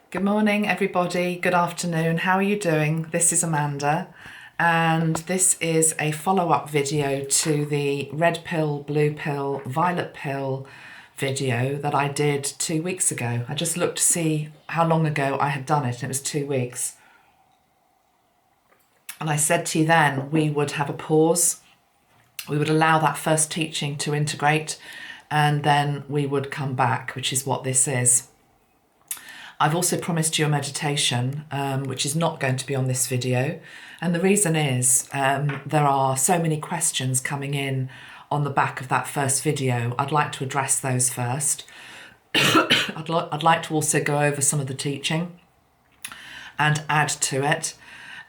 Good morning, everybody. Good afternoon. How are you doing? This is Amanda, and this is a follow-up video to the red pill, blue pill, violet pill video that I did 2 weeks ago. I just looked to see how long ago I had done it, and it was 2 weeks. And I said to you then we would have a pause. We would allow that first teaching to integrate, and then we would come back, which is what this is. I've also promised you a meditation, which is not going to be on this video. And the reason is there are so many questions coming in on the back of that first video. I'd like to address those first. I'd like to also go over some of the teaching and add to it.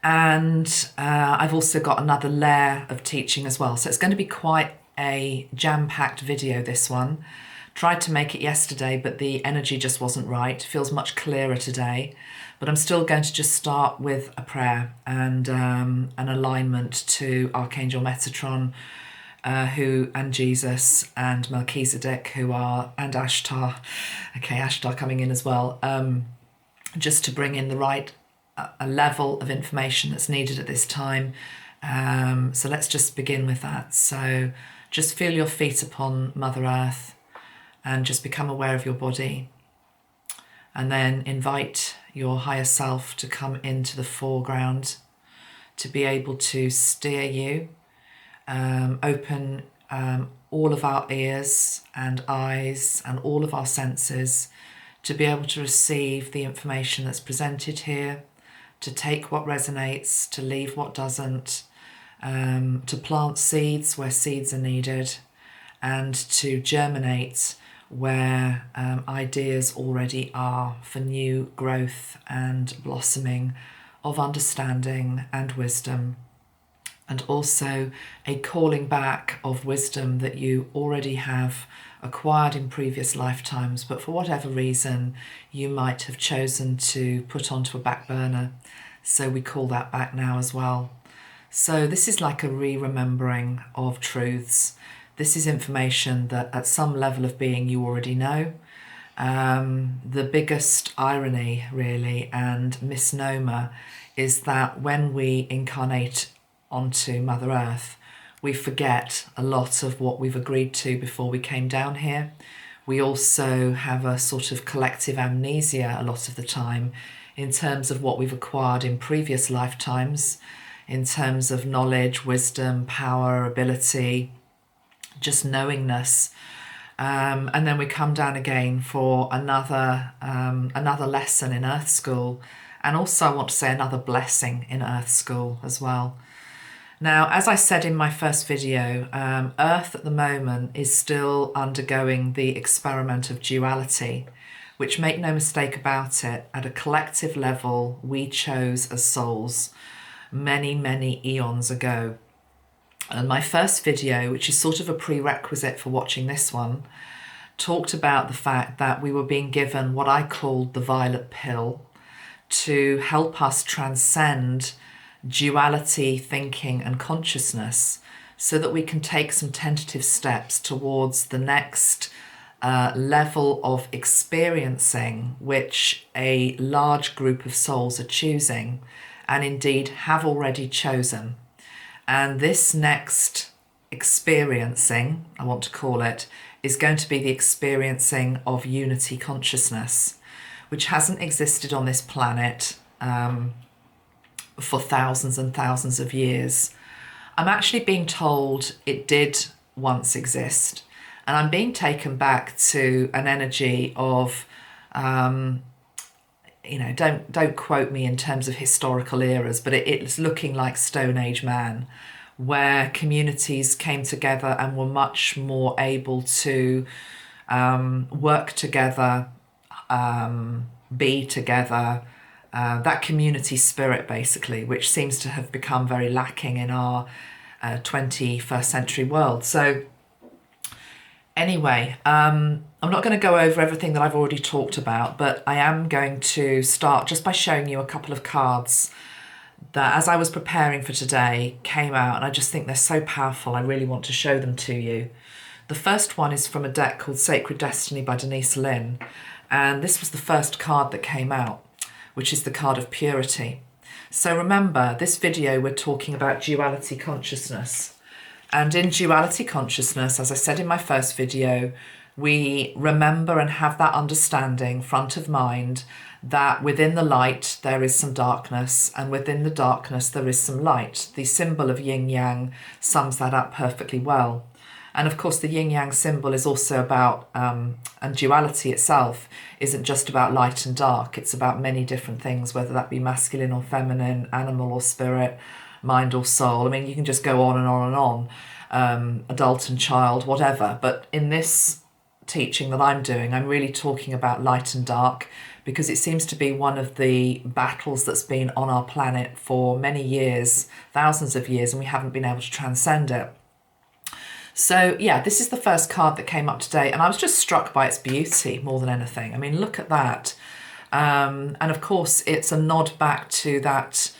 And I've also got another layer of teaching as well. So it's going to be quite a jam-packed video, this one. Tried to make it yesterday, but the energy just wasn't right. Feels much clearer today. But I'm still going to just start with a prayer and an alignment to Archangel Metatron, and Jesus and Melchizedek, and Ashtar. Okay, Ashtar coming in as well. Just to bring in the right a level of information that's needed at this time. So let's just begin with that. So just feel your feet upon Mother Earth, and just become aware of your body, and then invite your higher self to come into the foreground to be able to steer you. Open all of our ears and eyes and all of our senses to be able to receive the information that's presented here, to take what resonates, to leave what doesn't, to plant seeds where seeds are needed, and to germinate where ideas already are for new growth and blossoming of understanding and wisdom, and also a calling back of wisdom that you already have acquired in previous lifetimes, but for whatever reason you might have chosen to put onto a back burner. So we call that back now as well. So this is like a re-remembering of truths. This is information that at some level of being you already know. The biggest irony, really, and misnomer is that when we incarnate onto Mother Earth, we forget a lot of what we've agreed to before we came down here. We also have a sort of collective amnesia a lot of the time in terms of what we've acquired in previous lifetimes, in terms of knowledge, wisdom, power, ability, just knowingness, and then we come down again for another lesson in Earth School, and also I want to say another blessing in Earth School as well. Now, as I said in my first video, Earth at the moment is still undergoing the experiment of duality, which, make no mistake about it, at a collective level we chose as souls many eons ago. And my first video, which is sort of a prerequisite for watching this one, talked about the fact that we were being given what I called the violet pill to help us transcend duality thinking and consciousness, so that we can take some tentative steps towards the next level of experiencing, which a large group of souls are choosing, and indeed have already chosen. And this next experiencing, I want to call it, is going to be the experiencing of unity consciousness, which hasn't existed on this planet for thousands and thousands of years. I'm actually being told it did once exist, and I'm being taken back to an energy of, don't quote me in terms of historical eras, but it's looking like Stone Age man, where communities came together and were much more able to work together, be together, that community spirit basically, which seems to have become very lacking in our 21st century world. So anyway, I'm not going to go over everything that I've already talked about, but I am going to start just by showing you a couple of cards that, as I was preparing for today, came out, and I just think they're so powerful. I really want to show them to you. The first one is from a deck called Sacred Destiny by Denise Lynn, and this was the first card that came out. which is the card of purity. So remember, this video we're talking about duality consciousness. And in duality consciousness, as I said in my first video, we remember and have that understanding front of mind that within the light there is some darkness, and within the darkness there is some light. The symbol of yin yang sums that up perfectly well. And of course the yin yang symbol is also about, and duality itself isn't just about light and dark, it's about many different things, whether that be masculine or feminine, animal or spirit, mind or soul. I mean, you can just go on and on and on, adult and child, whatever. But in this teaching that I'm doing, I'm really talking about light and dark, because it seems to be one of the battles that's been on our planet for many years, thousands of years, and we haven't been able to transcend it. So yeah, this is the first card that came up today, and I was just struck by its beauty more than anything. I mean, look at that. And of course, it's a nod back to that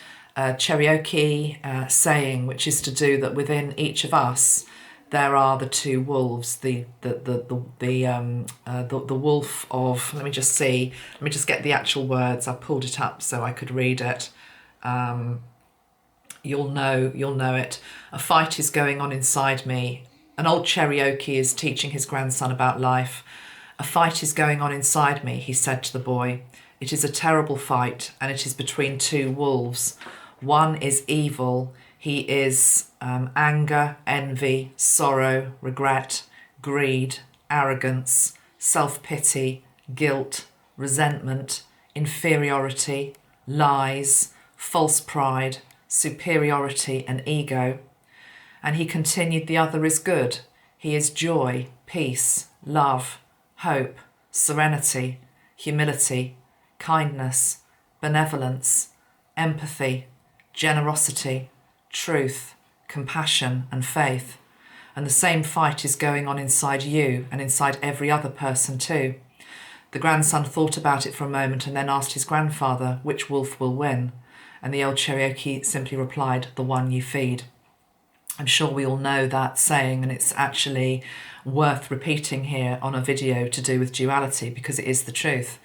Cherokee saying, which is to do that within each of us there are the two wolves, the wolf of, let me just see, let me just get the actual words. I pulled it up so I could read it. You'll know it. A fight is going on inside me. An old Cherokee is teaching his grandson about life. A fight is going on inside me, he said to the boy. It is a terrible fight, and it is between two wolves. One is evil. He is anger, envy, sorrow, regret, greed, arrogance, self-pity, guilt, resentment, inferiority, lies, false pride, superiority, and ego. And he continued, the other is good. He is joy, peace, love, hope, serenity, humility, kindness, benevolence, empathy, generosity, truth, compassion, and faith. And the same fight is going on inside you and inside every other person too. The grandson thought about it for a moment and then asked his grandfather, which wolf will win? And the old Cherokee simply replied, the one you feed. I'm sure we all know that saying, and it's actually worth repeating here on a video to do with duality, because it is the truth.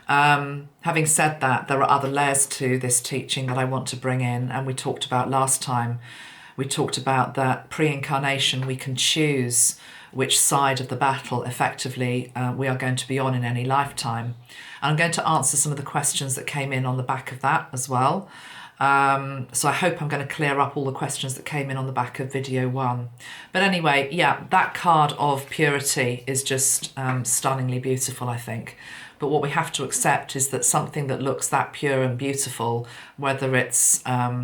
Having said that, there are other layers to this teaching that I want to bring in, and we talked about last time. We talked about that pre-incarnation we can choose which side of the battle effectively we are going to be on in any lifetime. And I'm going to answer some of the questions that came in on the back of that as well. So I hope I'm going to clear up all the questions that came in on the back of video 1. But anyway, yeah, that card of purity is just stunningly beautiful, I think. But what we have to accept is that something that looks that pure and beautiful, whether it's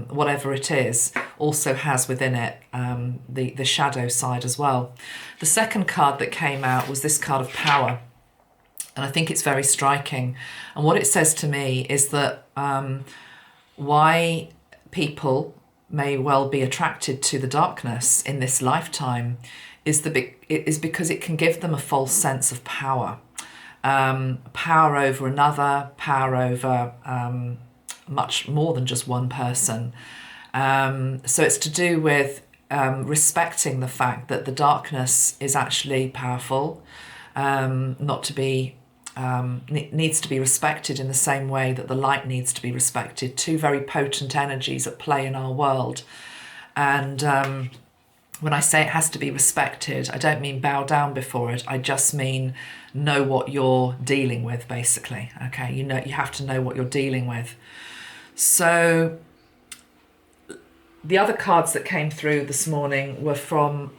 whatever it is, also has within it the shadow side as well. The second card that came out was this card of power. And I think it's very striking. And what it says to me is that why people may well be attracted to the darkness in this lifetime is because it can give them a false sense of power. Power over another, power over much more than just one person. So it's to do with respecting the fact that the darkness is actually powerful, not to be needs to be respected in the same way that the light needs to be respected. Two very potent energies at play in our world. And when I say it has to be respected, I don't mean bow down before it. I just mean know what you're dealing with, basically. Okay, you have to know what you're dealing with. So the other cards that came through this morning were from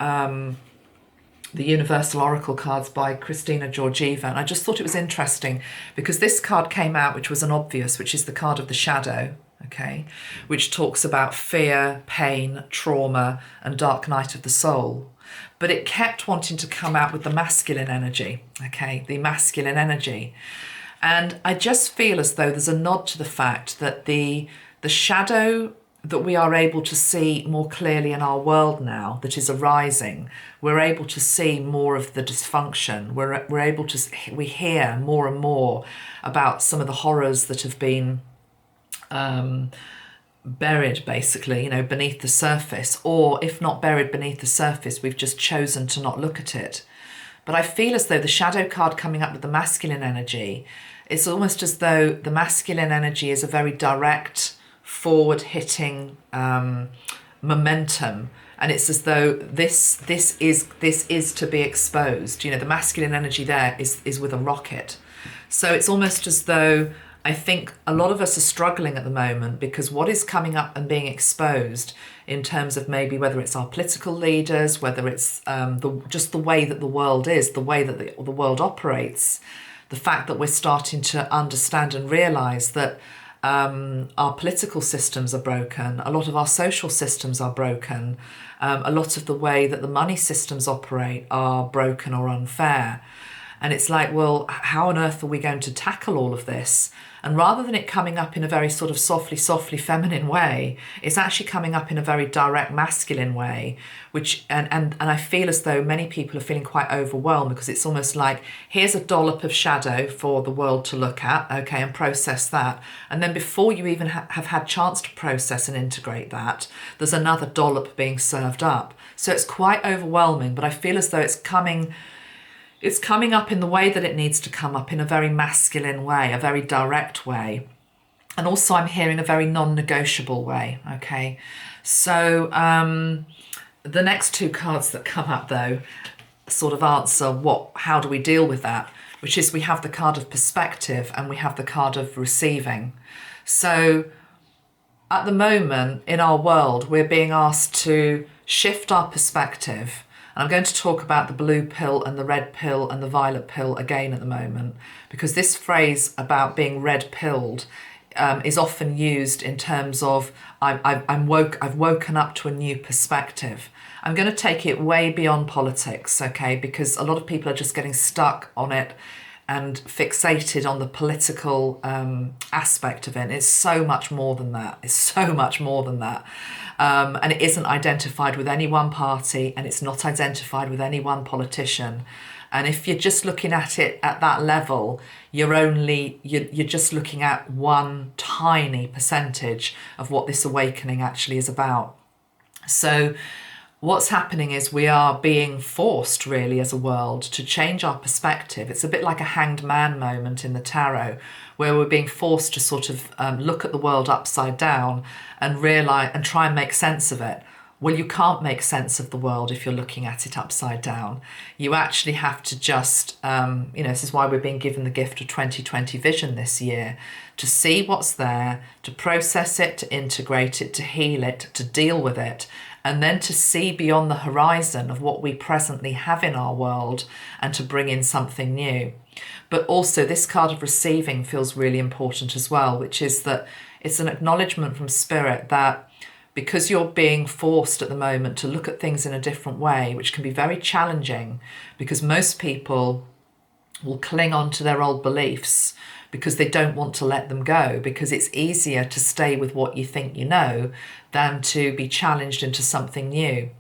the Universal Oracle cards by Christina Georgieva. And I just thought it was interesting because this card came out, which was an obvious, which is the card of the shadow, okay, which talks about fear, pain, trauma, and dark night of the soul. But it kept wanting to come out with the masculine energy, okay, the masculine energy. And I just feel as though there's a nod to the fact that the shadow that we are able to see more clearly in our world now that is arising, we're able to see more of the dysfunction. We're able to, we hear more and more about some of the horrors that have been buried, basically, beneath the surface, or if not buried beneath the surface, we've just chosen to not look at it. But I feel as though the shadow card coming up with the masculine energy it's almost as though the masculine energy is a very direct, forward-hitting momentum, and it's as though this is to be exposed. You know, the masculine energy there is with a rocket. So it's almost as though I think a lot of us are struggling at the moment because what is coming up and being exposed in terms of maybe whether it's our political leaders, whether it's just the way that the world is, the way that the world operates, the fact that we're starting to understand and realise that our political systems are broken, a lot of our social systems are broken, a lot of the way that the money systems operate are broken or unfair. And it's like, well, how on earth are we going to tackle all of this? And rather than it coming up in a very sort of softly feminine way, it's actually coming up in a very direct masculine way, which and I feel as though many people are feeling quite overwhelmed because it's almost like, here's a dollop of shadow for the world to look at, okay, and process that. And then before you even have had chance to process and integrate that, there's another dollop being served up. So it's quite overwhelming, but I feel as though it's coming up in the way that it needs to come up, in a very masculine way, a very direct way. And also I'm hearing a very non-negotiable way, okay? So the next two cards that come up though sort of answer how do we deal with that? Which is, we have the card of perspective and we have the card of receiving. So at the moment in our world, we're being asked to shift our perspective. And I'm going to talk about the blue pill and the red pill and the violet pill again at the moment, because this phrase about being red pilled is often used in terms of I've woken up to a new perspective. I'm going to take it way beyond politics, okay, because a lot of people are just getting stuck on it and fixated on the political aspect of it. It's so much more than that. It's so much more than that. And it isn't identified with any one party, and it's not identified with any one politician. And if you're just looking at it at that level, you're just looking at one tiny percentage of what this awakening actually is about. So what's happening is we are being forced really as a world to change our perspective. It's a bit like a hanged man moment in the tarot, where we're being forced to sort of look at the world upside down and realize and try and make sense of it. Well, you can't make sense of the world if you're looking at it upside down. You actually have to just, this is why we're being given the gift of 2020 vision this year, to see what's there, to process it, to integrate it, to heal it, to deal with it, and then to see beyond the horizon of what we presently have in our world and to bring in something new. But also this card of receiving feels really important as well, which is that it's an acknowledgement from Spirit that because you're being forced at the moment to look at things in a different way, which can be very challenging because most people will cling on to their old beliefs because they don't want to let them go, because it's easier to stay with what you think you know than to be challenged into something new.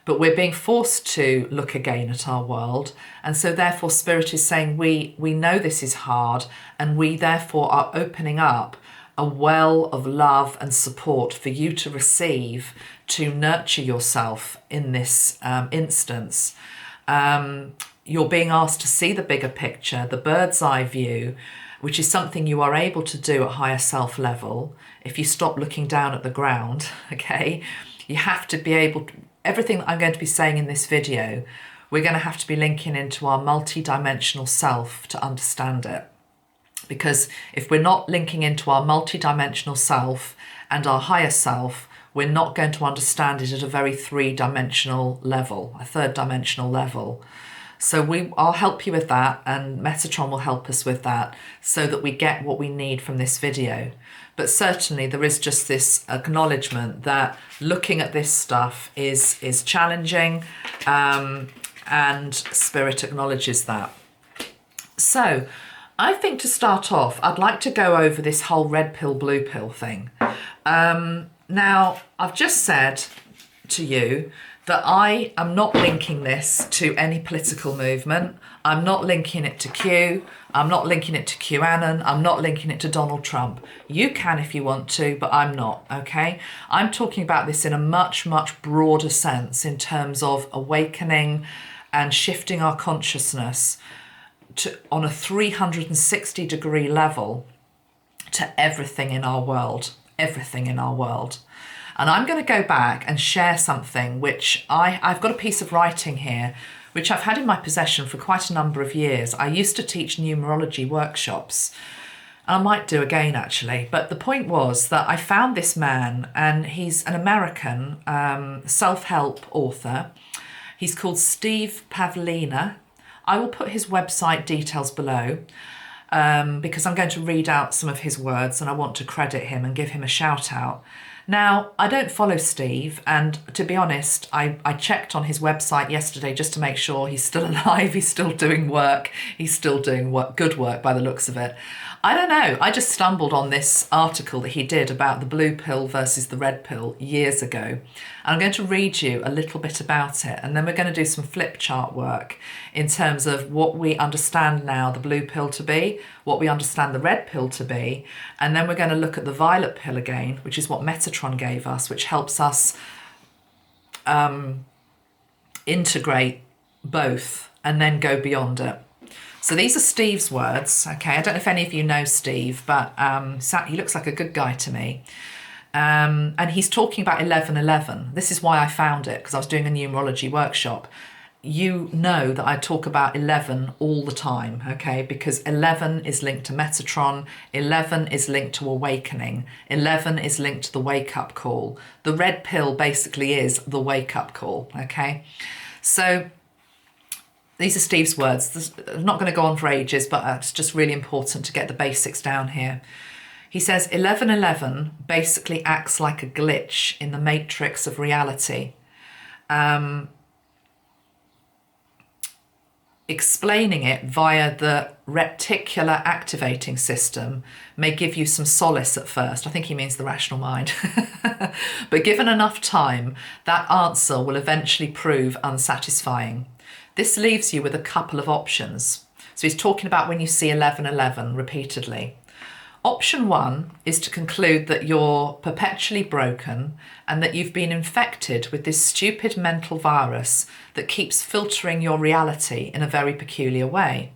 But we're being forced to look again at our world. And so therefore Spirit is saying we know this is hard, and we therefore are opening up a well of love and support for you to receive, to nurture yourself in this instance. You're being asked to see the bigger picture, the bird's eye view, which is something you are able to do at higher self level if you stop looking down at the ground, okay? You have to be able to, everything that I'm going to be saying in this video, we're going to have to be linking into our multi-dimensional self to understand it. Because if we're not linking into our multi-dimensional self and our higher self, we're not going to understand it at a very three-dimensional level, a third-dimensional level. So I'll help you with that, and Metatron will help us with that so that we get what we need from this video. But certainly there is just this acknowledgement that looking at this stuff is challenging, and Spirit acknowledges that. So I think to start off, I'd like to go over this whole red pill, blue pill thing. Now, I've just said to you that I am not linking this to any political movement. I'm not linking it to Q. I'm not linking it to QAnon. I'm not linking it to Donald Trump. You can if you want to, but I'm not, okay? I'm talking about this in a much, much broader sense in terms of awakening and shifting our consciousness. on a 360-degree level to everything in our world, everything in our world. And I'm going to go back and share something which I've got a piece of writing here, which I've had in my possession for quite a number of years. I used to teach numerology workshops, and I might do again actually. But the point was that I found this man, and he's an American self-help author. He's called Steve Pavlina. I will put his website details below because I'm going to read out some of his words, and I want to credit him and give him a shout out. Now, I don't follow Steve, and to be honest, I checked on his website yesterday just to make sure he's still alive, he's still doing work, he's still doing good work by the looks of it. I don't know, I just stumbled on this article that he did about the blue pill versus the red pill years ago. And I'm going to read you a little bit about it, and then we're going to do some flip chart work in terms of what we understand now the blue pill to be, what we understand the red pill to be, and then we're going to look at the violet pill again, which is what Metatron gave us, which helps us integrate both and then go beyond it. So these are Steve's words, okay? I don't know if any of you know Steve, but he looks like a good guy to me. And he's talking about 1111. This is why I found it, because I was doing a numerology workshop. You know that I talk about 11 all the time, okay? Because 11 is linked to Metatron, 11 is linked to awakening, 11 is linked to the wake-up call. The red pill basically is the wake-up call, okay? So these are Steve's words. I'm not going to go on for ages, but it's just really important to get the basics down here. He says 1111 basically acts like a glitch in the matrix of reality. Explaining it via the reticular activating system may give you some solace at first. I think he means the rational mind. But given enough time, that answer will eventually prove unsatisfying. This leaves you with a couple of options. So he's talking about when you see 1111 repeatedly. Option 1 is to conclude that you're perpetually broken and that you've been infected with this stupid mental virus that keeps filtering your reality in a very peculiar way.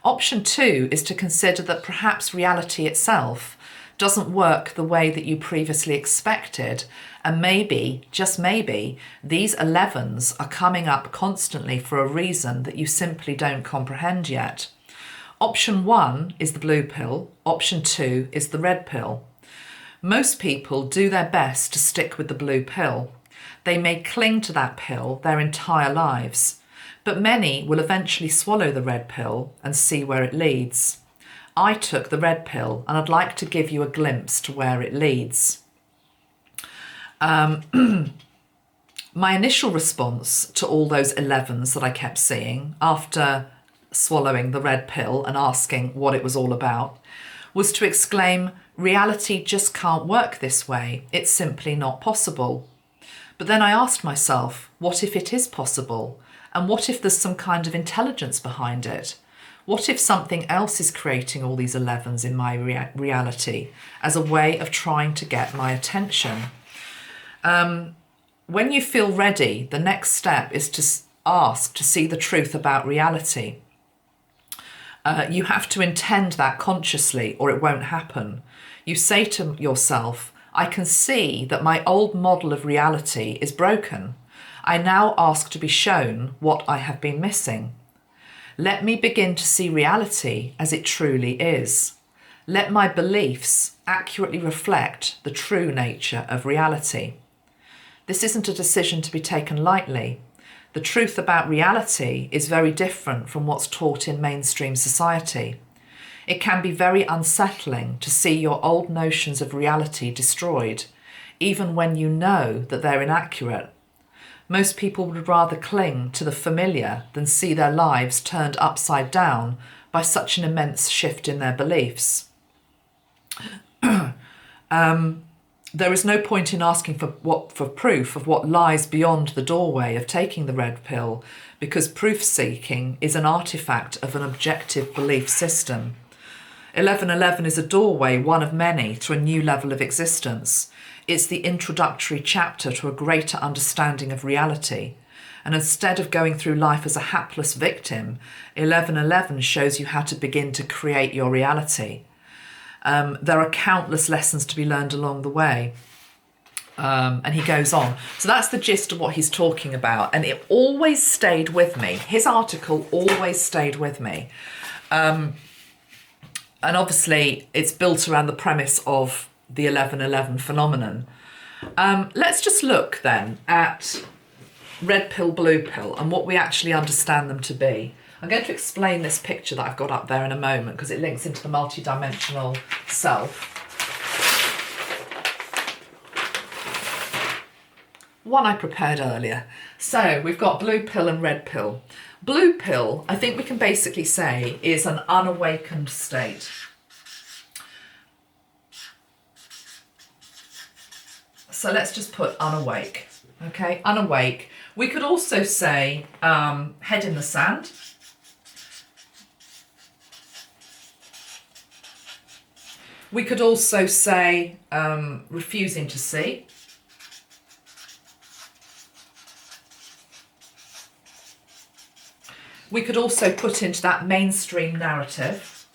Option 2 is to consider that perhaps reality itself doesn't work the way that you previously expected, and maybe, just maybe, these 11s are coming up constantly for a reason that you simply don't comprehend yet. Option 1 is the blue pill, option 2 is the red pill. Most people do their best to stick with the blue pill. They may cling to that pill their entire lives, but many will eventually swallow the red pill and see where it leads. I took the red pill, and I'd like to give you a glimpse to where it leads. My initial response to all those 11s that I kept seeing after swallowing the red pill and asking what it was all about was to exclaim, reality just can't work this way. It's simply not possible. But then I asked myself, what if it is possible? And what if there's some kind of intelligence behind it? What if something else is creating all these 11s in my reality as a way of trying to get my attention? When you feel ready, the next step is to ask to see the truth about reality. You have to intend that consciously or it won't happen. You say to yourself, I can see that my old model of reality is broken. I now ask to be shown what I have been missing. Let me begin to see reality as it truly is. Let my beliefs accurately reflect the true nature of reality. This isn't a decision to be taken lightly. The truth about reality is very different from what's taught in mainstream society. It can be very unsettling to see your old notions of reality destroyed, even when you know that they're inaccurate. Most people would rather cling to the familiar than see their lives turned upside down by such an immense shift in their beliefs. There is no point in asking for proof of what lies beyond the doorway of taking the red pill, because proof seeking is an artifact of an objective belief system. 1111 is a doorway, one of many, to a new level of existence. It's the introductory chapter to a greater understanding of reality. And instead of going through life as a hapless victim, 1111 shows you how to begin to create your reality. There are countless lessons to be learned along the way. And he goes on. So that's the gist of what he's talking about. And it always stayed with me. His article always stayed with me. And obviously it's built around the premise of the 1111 phenomenon. Let's just look then at red pill, blue pill, and what we actually understand them to be. I'm going to explain this picture that I've got up there in a moment because it links into the multidimensional self. One I prepared earlier. So we've got blue pill and red pill. Blue pill, I think we can basically say, is an unawakened state. So let's just put unawake. Okay, unawake. We could also say head in the sand. We could also say refusing to see. We could also put into that mainstream narrative.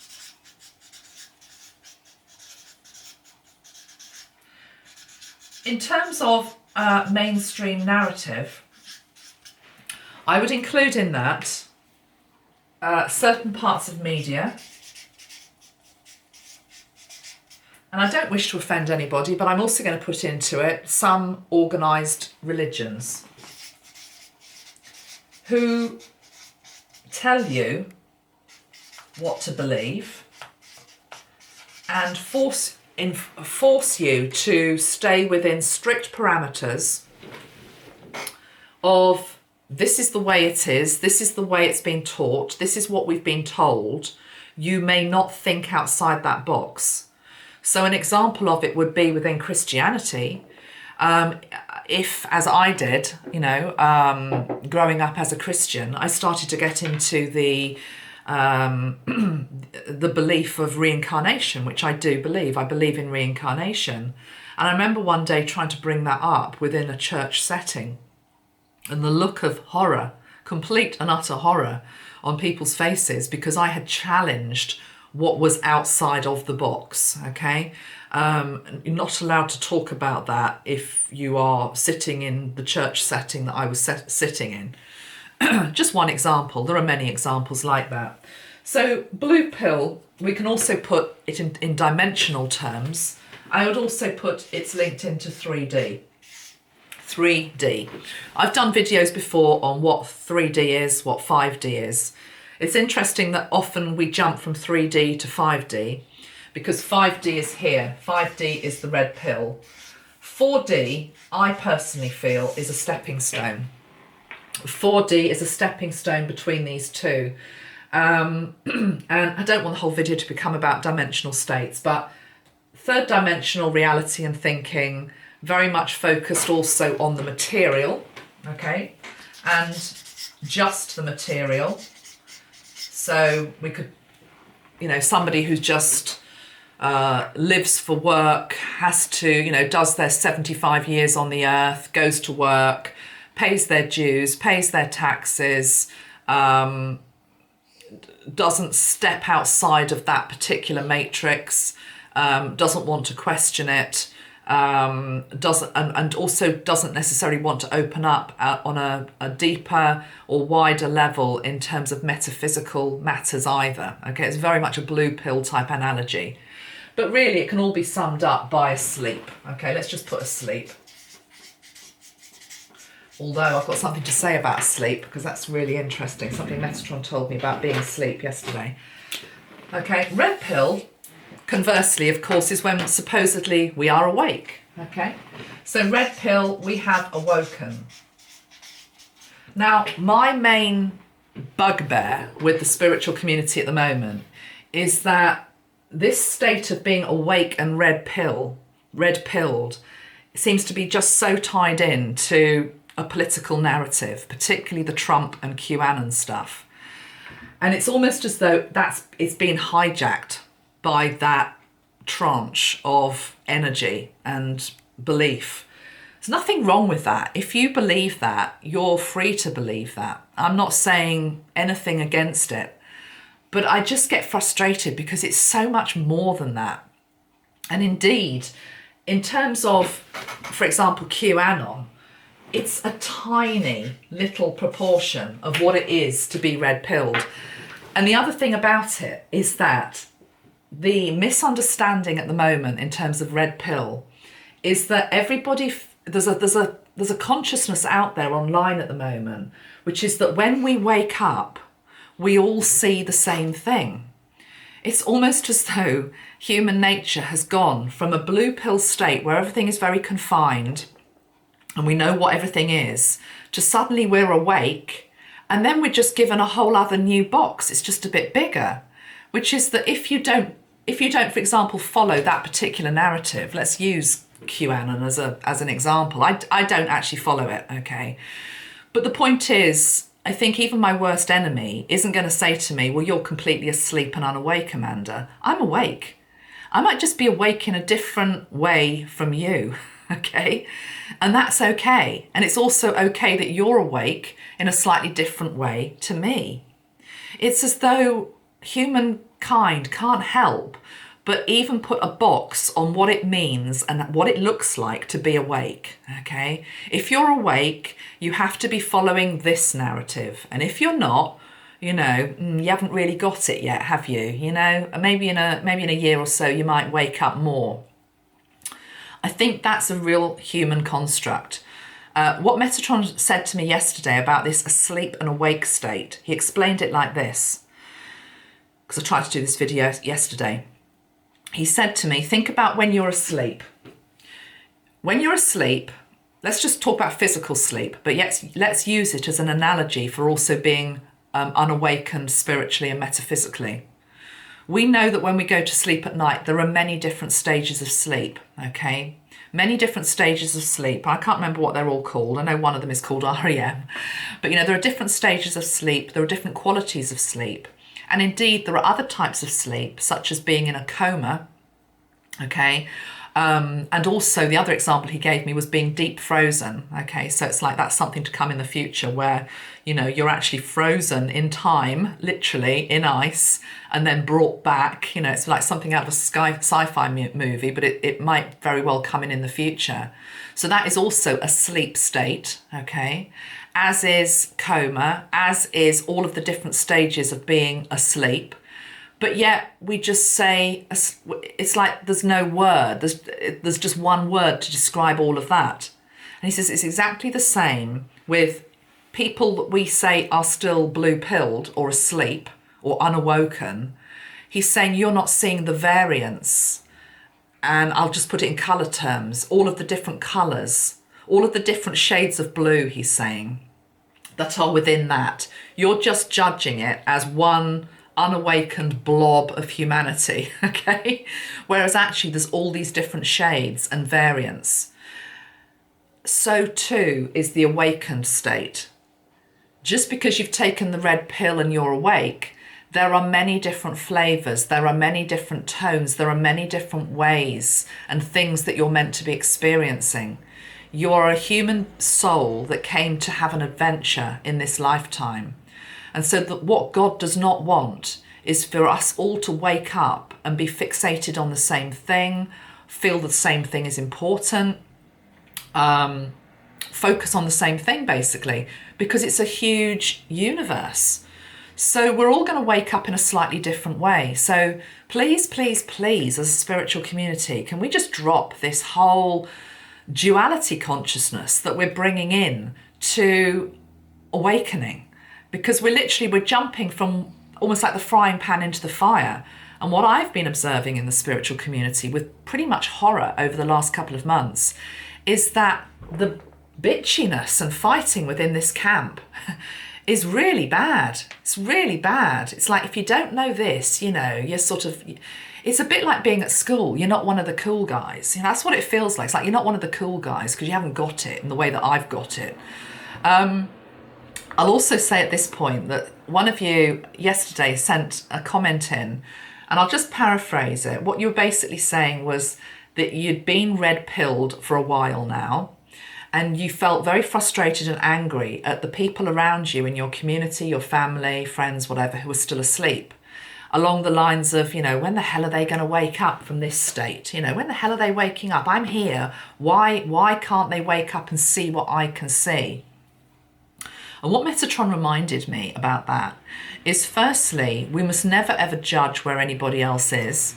In terms of mainstream narrative, I would include in that certain parts of media. And I don't wish to offend anybody, but I'm also going to put into it some organised religions who tell you what to believe and force you to stay within strict parameters of this is the way it is, this is the way it's been taught, this is what we've been told. You may not think outside that box. So an example of it would be within Christianity. If, as I did, growing up as a Christian, I started to get into the belief of reincarnation, which I do believe. I believe in reincarnation. And I remember one day trying to bring that up within a church setting, and the look of horror, complete and utter horror on people's faces, because I had challenged what was outside of the box, okay? You're not allowed to talk about that if you are sitting in the church setting that I was sitting in. Just one example. There are many examples like that. So blue pill, we can also put it in dimensional terms. I would also put it's linked into 3D. 3D. I've done videos before on what 3D is, what 5D is. It's interesting that often we jump from 3D to 5D because 5D is here. 5D is the red pill. 4D, I personally feel, is a stepping stone. 4D is a stepping stone between these two. And I don't want the whole video to become about dimensional states, but third dimensional reality and thinking, very much focused also on the material, okay, and just the material. So we could, somebody who's just lives for work, has to, does their 75 years on the earth, goes to work, pays their dues, pays their taxes, doesn't step outside of that particular matrix, doesn't want to question it, doesn't necessarily want to open up on a deeper or wider level in terms of metaphysical matters either. Okay, it's very much a blue pill type analogy. But really it can all be summed up by asleep. Okay, let's just put asleep. Although I've got something to say about sleep because that's really interesting. Something Metatron told me about being asleep yesterday. Okay, red pill, conversely, of course, is when supposedly we are awake. Okay, so red pill, we have awoken. Now, my main bugbear with the spiritual community at the moment is that this state of being awake and red-pilled, seems to be just so tied in to a political narrative, particularly the Trump and QAnon stuff. And it's almost as though it's been hijacked by that tranche of energy and belief. There's nothing wrong with that. If you believe that, you're free to believe that. I'm not saying anything against it, but I just get frustrated because it's so much more than that. And indeed, in terms of, for example, QAnon, it's a tiny little proportion of what it is to be red-pilled. And the other thing about it is that the misunderstanding at the moment in terms of red pill is that everybody, there's a consciousness out there online at the moment, which is that when we wake up, we all see the same thing. It's almost as though human nature has gone from a blue pill state where everything is very confined and we know what everything is, to suddenly we're awake and then we're just given a whole other new box. It's just a bit bigger, which is that if you don't, for example, follow that particular narrative, let's use QAnon as an example. I don't actually follow it, okay? But the point is, I think even my worst enemy isn't going to say to me, well, you're completely asleep and unawake, Amanda. I'm awake. I might just be awake in a different way from you, okay? And that's okay. And it's also okay that you're awake in a slightly different way to me. It's as though humankind can't help but even put a box on what it means and what it looks like to be awake, okay? If you're awake, you have to be following this narrative. And if you're not, you know, you haven't really got it yet, have you? You know, maybe in a year or so, you might wake up more. I think that's a real human construct. What Metatron said to me yesterday about this asleep and awake state, he explained it like this, because I tried to do this video yesterday. He said to me, think about when you're asleep. When you're asleep, let's just talk about physical sleep, but yes, let's use it as an analogy for also being unawakened spiritually and metaphysically. We know that when we go to sleep at night, there are many different stages of sleep, okay? Many different stages of sleep. I can't remember what they're all called. I know one of them is called REM. But, you know, there are different stages of sleep. There are different qualities of sleep. And indeed, there are other types of sleep, such as being in a coma, okay? And also the other example he gave me was being deep frozen, okay? So it's like that's something to come in the future where, you know, you're actually frozen in time, literally in ice, and then brought back. You know, it's like something out of a sci-fi movie, but it might very well come in the future. So that is also a sleep state, okay? As is coma, as is all of the different stages of being asleep. But yet we just say, it's like there's no word, there's just one word to describe all of that. And he says it's exactly the same with people that we say are still blue-pilled or asleep or unawoken. He's saying you're not seeing the variance. And I'll just put it in colour terms, all of the different colours, all of the different shades of blue, he's saying, that are within that. You're just judging it as one unawakened blob of humanity, okay? Whereas actually there's all these different shades and variants. So too is the awakened state. Just because you've taken the red pill and you're awake, there are many different flavours, there are many different tones, there are many different ways and things that you're meant to be experiencing. You are a human soul that came to have an adventure in this lifetime. And so that what God does not want is for us all to wake up and be fixated on the same thing, feel the same thing is important, focus on the same thing basically, because it's a huge universe. So we're all going to wake up in a slightly different way. So please, please, please, as a spiritual community, can we just drop this whole duality consciousness that we're bringing in to awakening? Because we're jumping from almost like the frying pan into the fire. And what I've been observing in the spiritual community with pretty much horror over the last couple of months is that the bitchiness and fighting within this camp is really bad. It's really bad. It's like, if you don't know this, you know, you're sort of, it's a bit like being at school. You're not one of the cool guys. You know, that's what it feels like. It's like you're not one of the cool guys because you haven't got it in the way that I've got it. I'll also say at this point that one of you yesterday sent a comment in, and I'll just paraphrase it. What you were basically saying was that you'd been red-pilled for a while now, and you felt very frustrated and angry at the people around you in your community, your family, friends, whatever, who were still asleep, along the lines of, when the hell are they going to wake up from this state? When the hell are they waking up? I'm here. Why can't they wake up and see what I can see? And what Metatron reminded me about that is, firstly, we must never ever judge where anybody else is,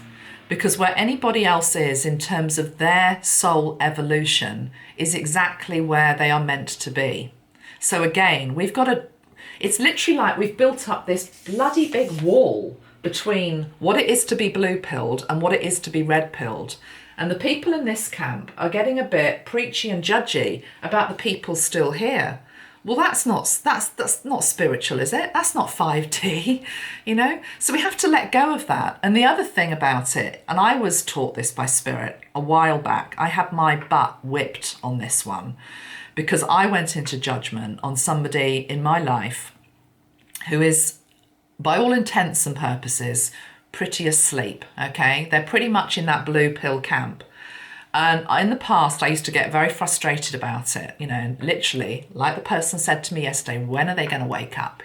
because where anybody else is in terms of their soul evolution is exactly where they are meant to be. So again, it's literally like we've built up this bloody big wall between what it is to be blue-pilled and what it is to be red-pilled. And the people in this camp are getting a bit preachy and judgy about the people still here. Well, that's not spiritual, is it? That's not 5D, So we have to let go of that. And the other thing about it, and I was taught this by Spirit a while back, I had my butt whipped on this one, because I went into judgment on somebody in my life who is, by all intents and purposes, pretty asleep, okay? They're pretty much in that blue pill camp. And in the past, I used to get very frustrated about it, literally, like the person said to me yesterday, when are they going to wake up,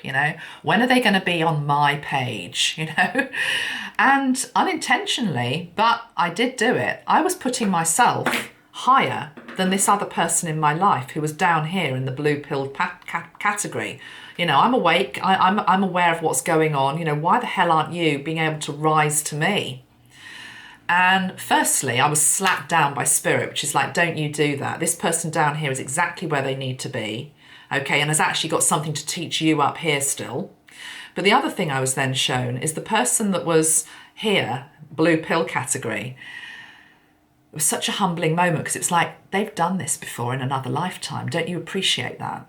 When are they going to be on my page, And unintentionally, but I did do it, I was putting myself higher than this other person in my life who was down here in the blue pill category. I'm awake, I'm aware of what's going on, why the hell aren't you being able to rise to me? And firstly, I was slapped down by Spirit, which is like, don't you do that. This person down here is exactly where they need to be, okay, and has actually got something to teach you up here still. But the other thing I was then shown is the person that was here, blue pill category. It was such a humbling moment, because it's like, they've done this before in another lifetime. Don't you appreciate that?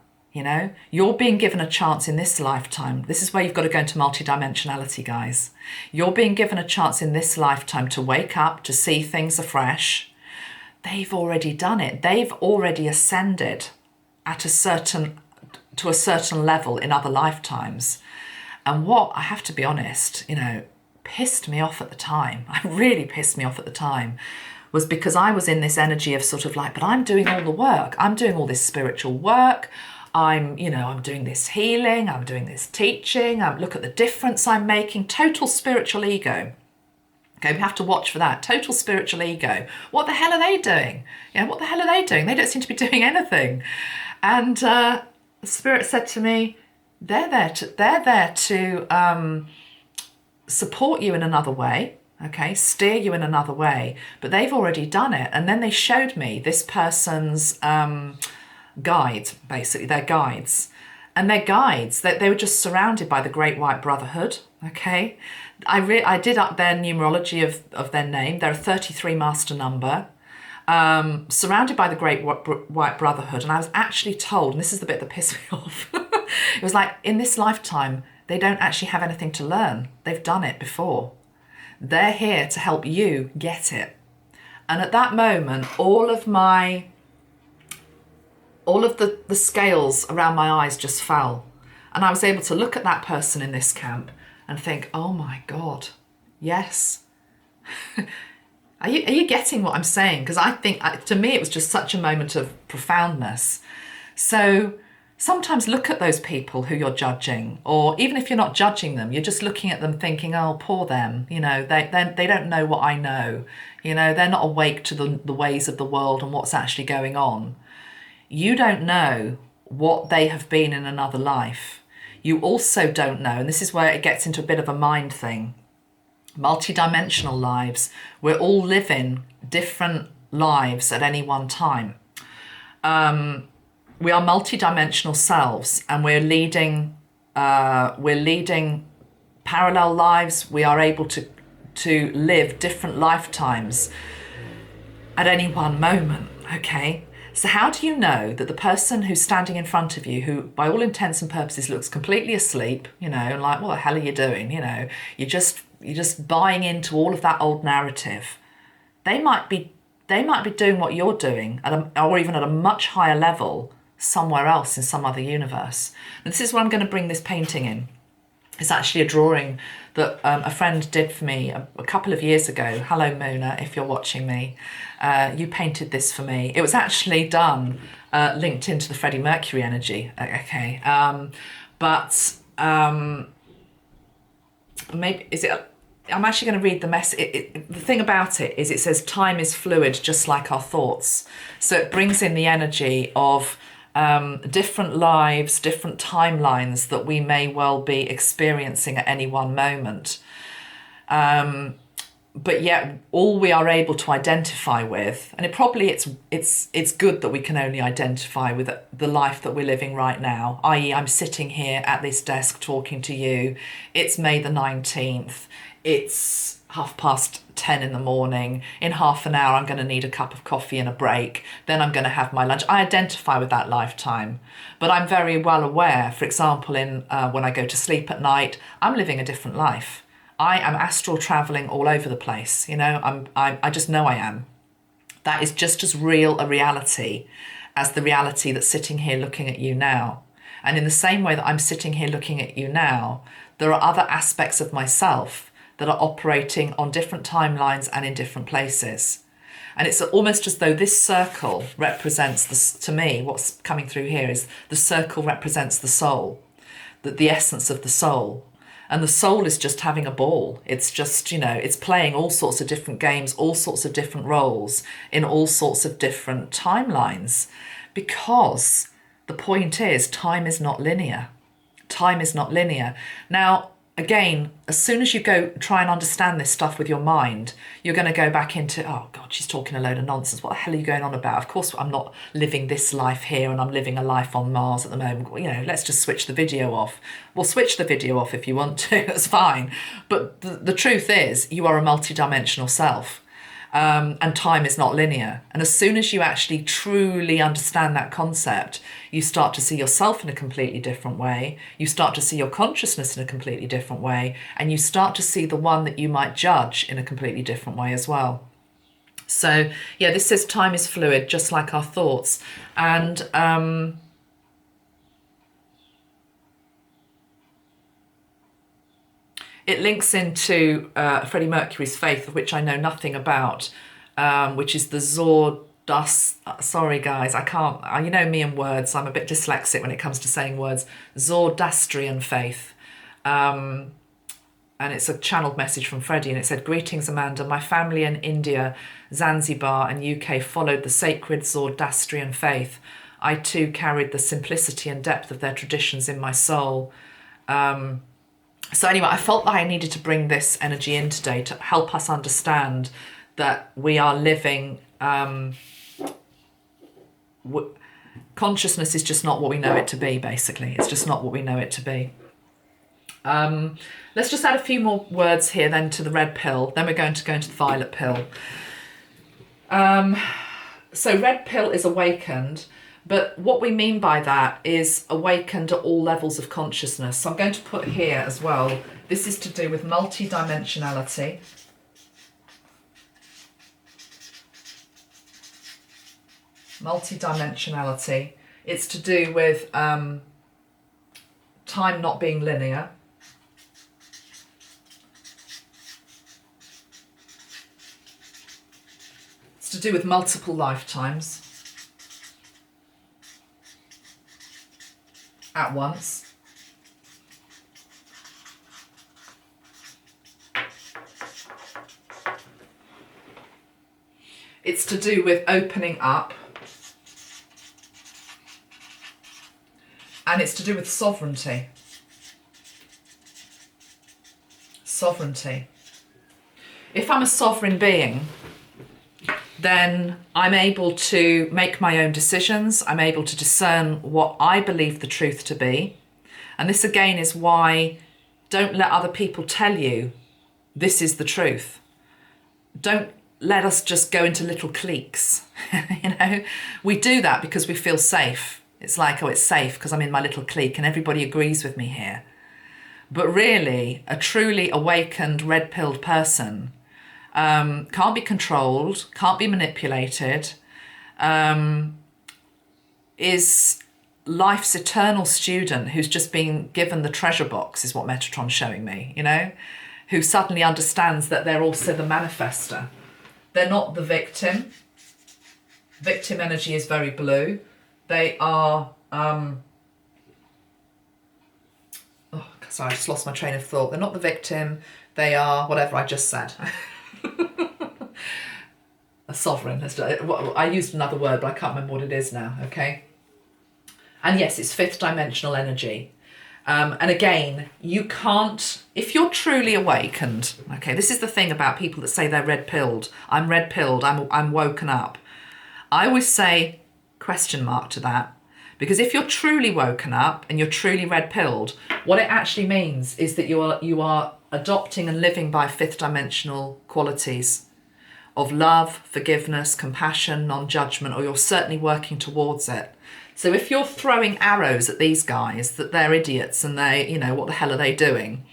You're being given a chance in this lifetime. This is where you've got to go into multidimensionality, guys. You're being given a chance in this lifetime to wake up, to see things afresh. They've already done it. They've already ascended to a certain level in other lifetimes. And what, I have to be honest, pissed me off at the time, it really pissed me off at the time, was because I was in this energy of sort of like, but I'm doing all the work. I'm doing all this spiritual work. I'm doing this healing, I'm doing this teaching, look at the difference I'm making, total spiritual ego. Okay, we have to watch for that, total spiritual ego. What the hell are they doing? What the hell are they doing? They don't seem to be doing anything. And the Spirit said to me, they're there to support you in another way, okay, steer you in another way, but they've already done it. And then they showed me this person's guides, basically, their guides. And their guides, they were just surrounded by the Great White Brotherhood, okay? I did up their numerology of their name. They're a 33 master number, surrounded by the Great White Brotherhood. And I was actually told, and this is the bit that pissed me off, it was like, in this lifetime, they don't actually have anything to learn. They've done it before. They're here to help you get it. And at that moment, all of the scales around my eyes just fell. And I was able to look at that person in this camp and think, oh my God, yes. Are you getting what I'm saying? Because I think, to me, it was just such a moment of profoundness. So sometimes look at those people who you're judging, or even if you're not judging them, you're just looking at them thinking, oh, poor them. They don't know what I know. They're not awake to the ways of the world and what's actually going on. You don't know what they have been in another life. You also don't know, and this is where it gets into a bit of a mind thing, multidimensional lives. We're all living different lives at any one time. We are multidimensional selves, and we're leading parallel lives. We are able to live different lifetimes at any one moment, okay? So how do you know that the person who's standing in front of you, who by all intents and purposes looks completely asleep, and like, what the hell are you doing? You're just buying into all of that old narrative. They might be doing what you're doing or even at a much higher level somewhere else in some other universe. And this is where I'm going to bring this painting in. It's actually a drawing that a friend did for me a couple of years ago. Hello, Mona, if you're watching me. You painted this for me. It was actually done, linked into the Freddie Mercury energy. Okay. Maybe, is it... I'm actually going to read the message. The thing about it is it says time is fluid, just like our thoughts. So it brings in the energy of different lives, different timelines that we may well be experiencing at any one moment. But yet all we are able to identify with, and it's good that we can only identify with the life that we're living right now, i.e. I'm sitting here at this desk talking to you. It's May the 19th. It's 10:30 in the morning. In half an hour, I'm going to need a cup of coffee and a break. Then I'm going to have my lunch. I identify with that lifetime, but I'm very well aware, for example, when I go to sleep at night, I'm living a different life. I am astral traveling all over the place. I just know I am. That is just as real a reality as the reality that's sitting here looking at you now. And in the same way that I'm sitting here looking at you now, there are other aspects of myself that are operating on different timelines and in different places. And it's almost as though this circle represents, to me, what's coming through here is the circle represents the soul, the essence of the soul. And the soul is just having a ball. It's just, it's playing all sorts of different games, all sorts of different roles in all sorts of different timelines. Because the point is, time is not linear. Time is not linear. Now, again, as soon as you go try and understand this stuff with your mind, you're going to go back into, oh God, she's talking a load of nonsense. What the hell are you going on about? Of course, I'm not living this life here and I'm living a life on Mars at the moment. Let's just switch the video off. Well, switch the video off if you want to, that's fine. But the truth is, you are a multidimensional self. And time is not linear. And as soon as you actually truly understand that concept, you start to see yourself in a completely different way. You start to see your consciousness in a completely different way. And you start to see the one that you might judge in a completely different way as well. So, yeah, this says time is fluid, just like our thoughts. And it links into Freddie Mercury's faith, of which I know nothing about, which is the sorry guys, I can't, you know me and words, I'm a bit dyslexic when it comes to saying words, Zoroastrian faith. And it's a channeled message from Freddie, and it said, "Greetings, Amanda. My family in India, Zanzibar and UK followed the sacred Zoroastrian faith. I too carried the simplicity and depth of their traditions in my soul." So anyway, I felt that I needed to bring this energy in today to help us understand that we are living... consciousness is just not what we know it to be, basically. It's just not what we know it to be. Let's just add a few more words here then to the red pill. Then we're going to go into the violet pill. So red pill is awakened. But what we mean by that is awakened at all levels of consciousness. So I'm going to put here as well, this is to do with multidimensionality. Multidimensionality. It's to do with time not being linear. It's to do with multiple lifetimes at once. It's to do with opening up. And it's to do with sovereignty. Sovereignty. If I'm a sovereign being, then I'm able to make my own decisions. I'm able to discern what I believe the truth to be. And this again is why don't let other people tell you this is the truth. Don't let us just go into little cliques. We do that because we feel safe. It's like, oh, it's safe because I'm in my little clique and everybody agrees with me here. But really, a truly awakened, red-pilled person can't be controlled, can't be manipulated, is life's eternal student who's just been given the treasure box, is what Metatron's showing me, you know, who suddenly understands that they're also the manifester. They're not the victim. Victim energy is very blue. They are, sorry, I just lost my train of thought. They're not the victim. They are whatever I just said. A sovereign. I used another word, but I can't remember what it is now, okay? And yes, it's fifth dimensional energy. And again, you can't, if you're truly awakened, okay, this is the thing about people that say they're red-pilled. I'm red-pilled, I'm woken up. I always say question mark to that, because if you're truly woken up and you're truly red-pilled, what it actually means is that you are adopting and living by fifth dimensional qualities of love, forgiveness, compassion, non-judgment, or you're certainly working towards it. So if you're throwing arrows at these guys that they're idiots and they, you know, what the hell are they doing?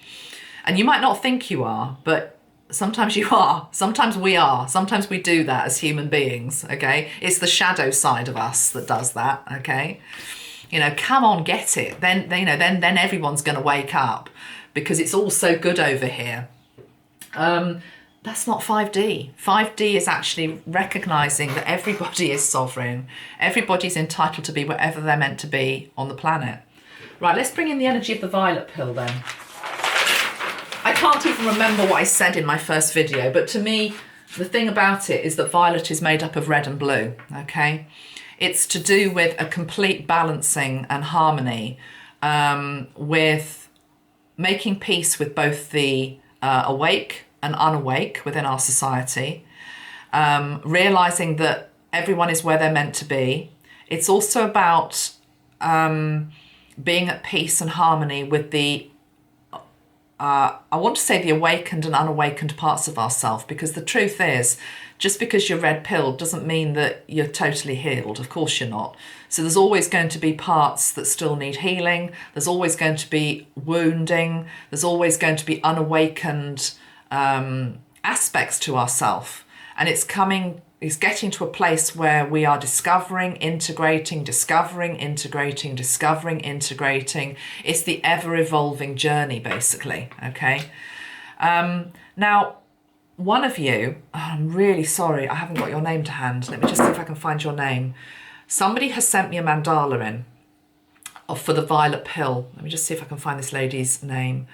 And you might not think you are, but sometimes you are. Sometimes we are. Sometimes we do that as human beings, okay? It's the shadow side of us that does that, okay? You know, come on, get it. Then everyone's going to wake up because it's all so good over here. That's not 5D. 5D is actually recognizing that everybody is sovereign. Everybody's entitled to be wherever they're meant to be on the planet. Right, let's bring in the energy of the violet pill then. I can't even remember what I said in my first video, but to me, the thing about it is that violet is made up of red and blue, okay? It's to do with a complete balancing and harmony, with making peace with both the awake and unawake within our society, realizing that everyone is where they're meant to be. It's also about being at peace and harmony with the, I want to say the awakened and unawakened parts of ourselves, because the truth is, just because you're red-pilled doesn't mean that you're totally healed. Of course you're not. So there's always going to be parts that still need healing. There's always going to be wounding. There's always going to be unawakened aspects to ourself, and it's getting to a place where we are discovering, integrating. It's the ever-evolving journey, basically, okay? Now, one of you, I'm really sorry, I haven't got your name to hand. Let me just see if I can find your name. Somebody has sent me a mandala in for the violet pill. Let me just see if I can find this lady's name.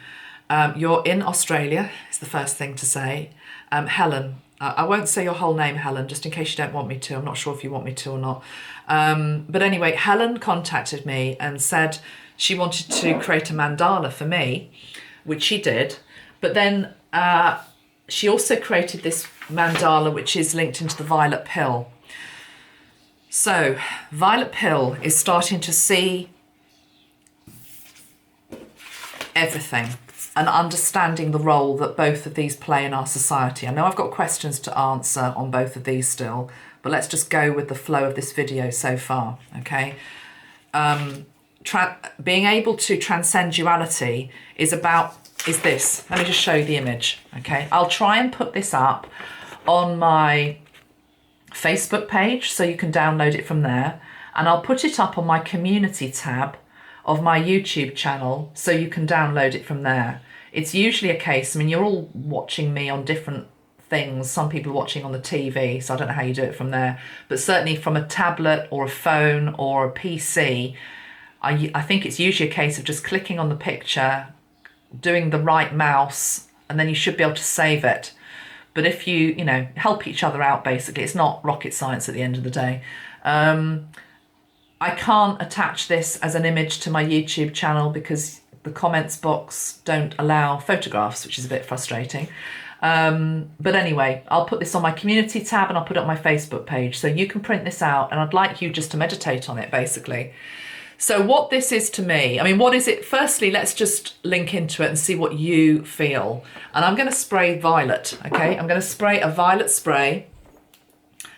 You're in Australia, is the first thing to say. Helen, I won't say your whole name, Helen, just in case you don't want me to. I'm not sure if you want me to or not. But anyway, Helen contacted me and said she wanted to create a mandala for me, which she did. But then she also created this mandala, which is linked into the violet pill. So, violet pill is starting to see everything and understanding the role that both of these play in our society. I know I've got questions to answer on both of these still, but let's just go with the flow of this video so far, okay? Being able to transcend duality is this. Let me just show you the image, okay? I'll try and put this up on my Facebook page so you can download it from there, and I'll put it up on my community tab of my YouTube channel so you can download it from there. It's usually a case, I mean, you're all watching me on different things. Some people are watching on the TV, so I don't know how you do it from there. But certainly from a tablet or a phone or a PC, I think it's usually a case of just clicking on the picture, doing the right mouse, and then you should be able to save it. But if you help each other out, basically, it's not rocket science at the end of the day. I can't attach this as an image to my YouTube channel because the comments box don't allow photographs, which is a bit frustrating. But anyway, I'll put this on my community tab and I'll put it on my Facebook page so you can print this out, and I'd like you just to meditate on it, basically. So what this is to me, I mean, what is it? Firstly, let's just link into it and see what you feel. And I'm going to spray violet, okay? I'm going to spray a violet spray,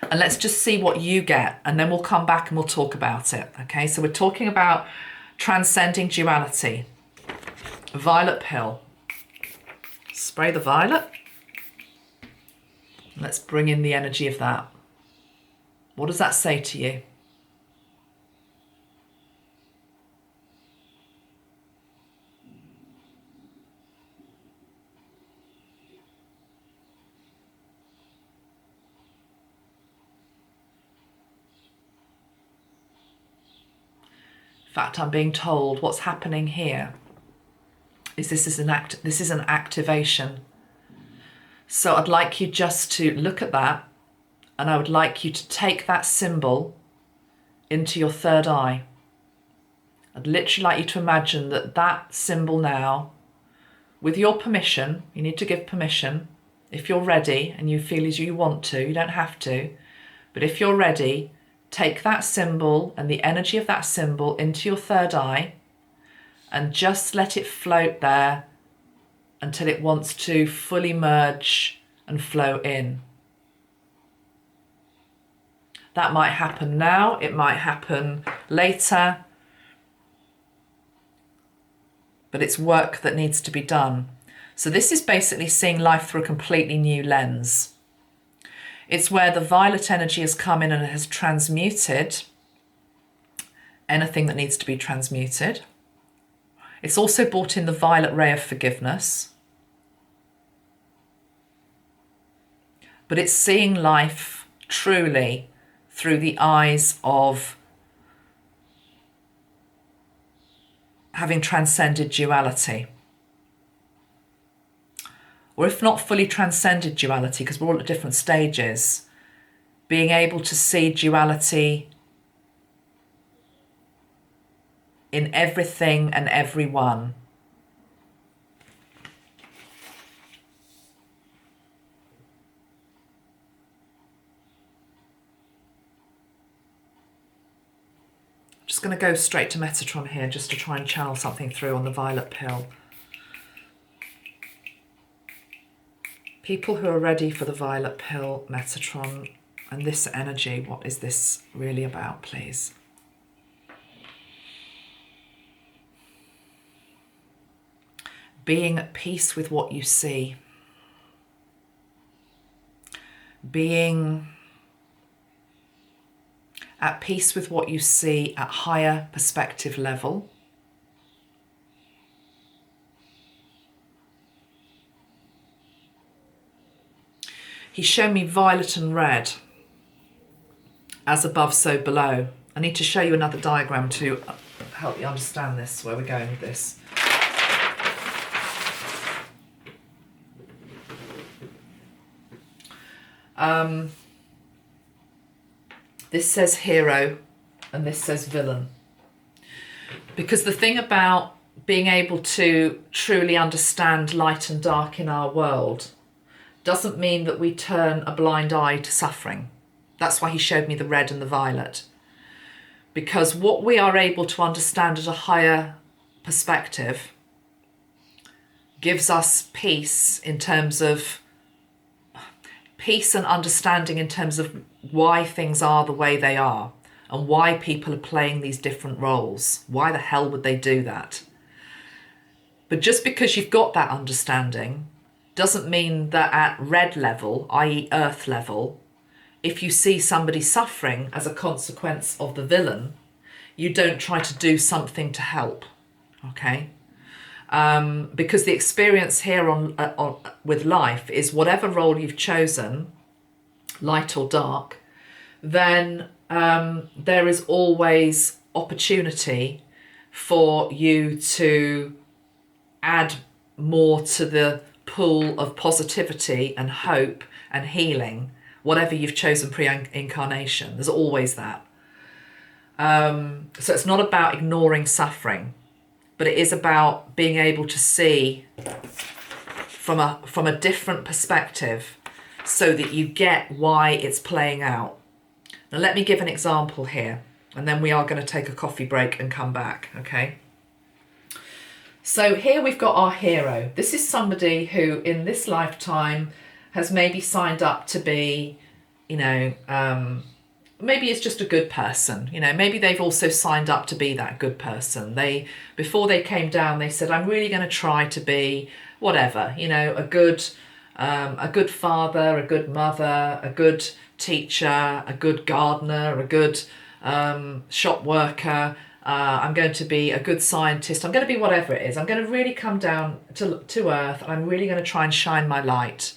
and let's just see what you get, and then we'll come back and we'll talk about it, okay? So we're talking about transcending duality. Violet pill. Spray the violet. Let's bring in the energy of that. What does that say to you? In fact, I'm being told what's happening here is this is an activation. So I'd like you just to look at that, and I would like you to take that symbol into your third eye. I'd literally like you to imagine that that symbol now, with your permission, you need to give permission. If you're ready and you feel as you want to, you don't have to, but if you're ready, take that symbol and the energy of that symbol into your third eye and just let it float there until it wants to fully merge and flow in. That might happen now, it might happen later, but it's work that needs to be done. So this is basically seeing life through a completely new lens. It's where the violet energy has come in and has transmuted anything that needs to be transmuted. It's also brought in the violet ray of forgiveness. But it's seeing life truly through the eyes of having transcended duality. Or if not fully transcended duality, because we're all at different stages, being able to see duality in everything and everyone. I'm just going to go straight to Metatron here just to try and channel something through on the violet pill. People who are ready for the violet pill, Metatron, and this energy, what is this really about, please? Being at peace with what you see. Being at peace with what you see at higher perspective level. He's shown me violet and red, as above, so below. I need to show you another diagram to help you understand this, where we're going with this. This says hero and this says villain. Because the thing about being able to truly understand light and dark in our world doesn't mean that we turn a blind eye to suffering. That's why he showed me the red and the violet. Because what we are able to understand at a higher perspective gives us peace in terms of peace and understanding in terms of why things are the way they are and why people are playing these different roles. Why the hell would they do that? But just because you've got that understanding doesn't mean that at red level, i.e. earth level, if you see somebody suffering as a consequence of the villain, you don't try to do something to help, okay? Because the experience here with life is whatever role you've chosen, light or dark, then there is always opportunity for you to add more to the pool of positivity and hope and healing, whatever you've chosen pre-incarnation. There's always that. So it's not about ignoring suffering, but it is about being able to see from a different perspective so that you get why it's playing out. Now let me give an example here, and then we are going to take a coffee break and come back, okay? So here we've got our hero. This is somebody who in this lifetime has maybe signed up to be, maybe it's just a good person. Maybe they've also signed up to be that good person. Before they came down, they said, I'm really going to try to be whatever, a good father, a good mother, a good teacher, a good gardener, a good shop worker. I'm going to be a good scientist. I'm going to be whatever it is. I'm going to really come down to earth, and I'm really going to try and shine my light.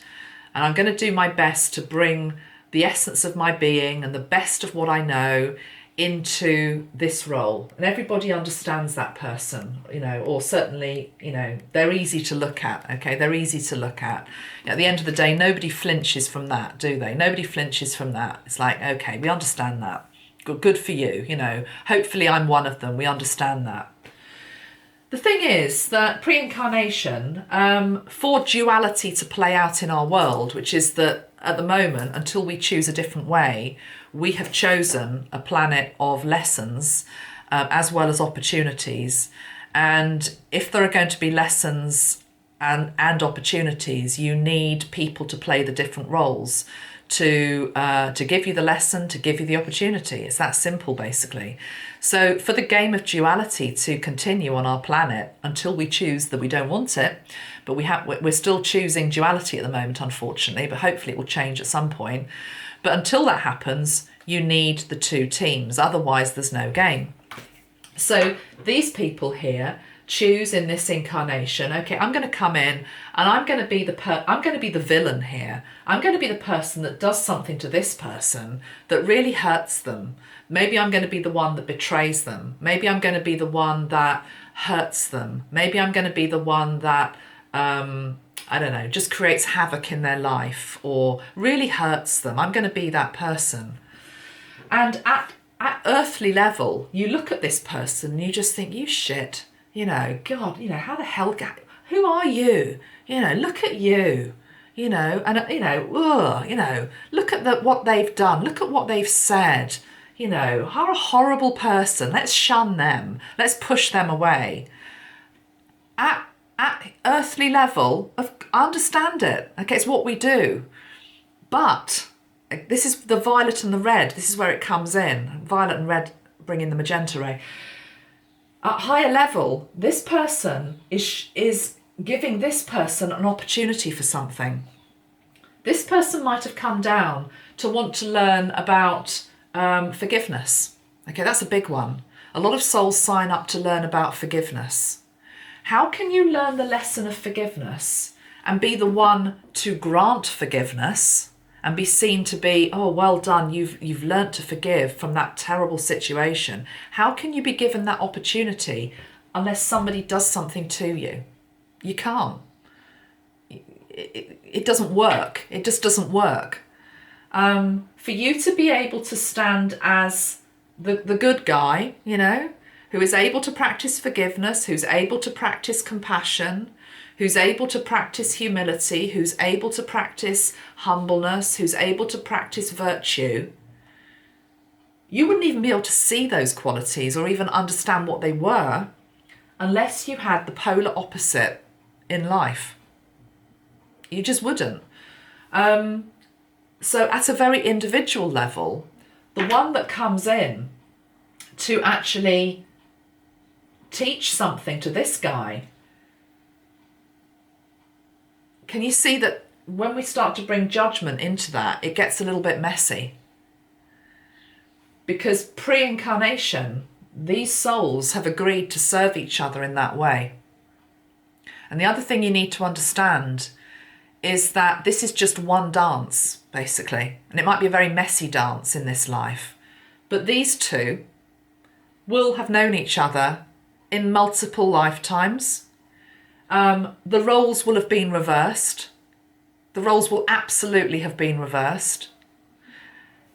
And I'm going to do my best to bring the essence of my being and the best of what I know into this role, and everybody understands that person, you know, or certainly, you know, they're easy to look at. Okay, they're easy to look at. At the end of the day, nobody flinches from that, do they? Nobody flinches from that. It's like, okay, we understand that. Good for you, you know. Hopefully I'm one of them. We understand that. The thing is that pre-incarnation, for duality to play out in our world, which is that at the moment, until we choose a different way, we have chosen a planet of lessons as well as opportunities. And if there are going to be lessons and opportunities, you need people to play the different roles to give you the lesson, to give you the opportunity. It's that simple, basically. So for the game of duality to continue on our planet until we choose that we don't want it, but we're still choosing duality at the moment, unfortunately, but hopefully it will change at some point. But until that happens, you need the two teams. Otherwise, there's no game. So these people here choose in this incarnation, okay, I'm going to come in and I'm going to be the villain here. I'm going to be the person that does something to this person that really hurts them. Maybe I'm going to be the one that betrays them. Maybe I'm going to be the one that hurts them. Maybe I'm going to be the one that I don't know, just creates havoc in their life or really hurts them. I'm going to be that person. And at earthly level, you look at this person and you just think, you shit. You know, God, you know, how the hell, who are you? You know, look at you, you know, and, you know, look at what they've done. Look at what they've said, you know, are a horrible person. Let's shun them. Let's push them away. At earthly level, I understand it. Okay, it's what we do. But this is the violet and the red. This is where it comes in. Violet and red bring in the magenta ray. At higher level, this person is giving this person an opportunity for something. This person might have come down to want to learn about forgiveness. Okay, that's a big one. A lot of souls sign up to learn about forgiveness. How can you learn the lesson of forgiveness and be the one to grant forgiveness and be seen to be, oh, well done, you've learnt to forgive from that terrible situation? How can you be given that opportunity unless somebody does something to you? You can't. It doesn't work. It just doesn't work. For you to be able to stand as the good guy, you know, who is able to practice forgiveness, who's able to practice compassion, who's able to practice humility, who's able to practice humbleness, who's able to practice virtue, you wouldn't even be able to see those qualities or even understand what they were unless you had the polar opposite in life. You just wouldn't. So at a very individual level, the one that comes in to actually teach something to this guy, can you see that when we start to bring judgment into that, it gets a little bit messy? Because pre-incarnation, these souls have agreed to serve each other in that way. And the other thing you need to understand is that this is just one dance, basically. And it might be a very messy dance in this life. But these two will have known each other in multiple lifetimes. The roles will have been reversed. The roles will absolutely have been reversed.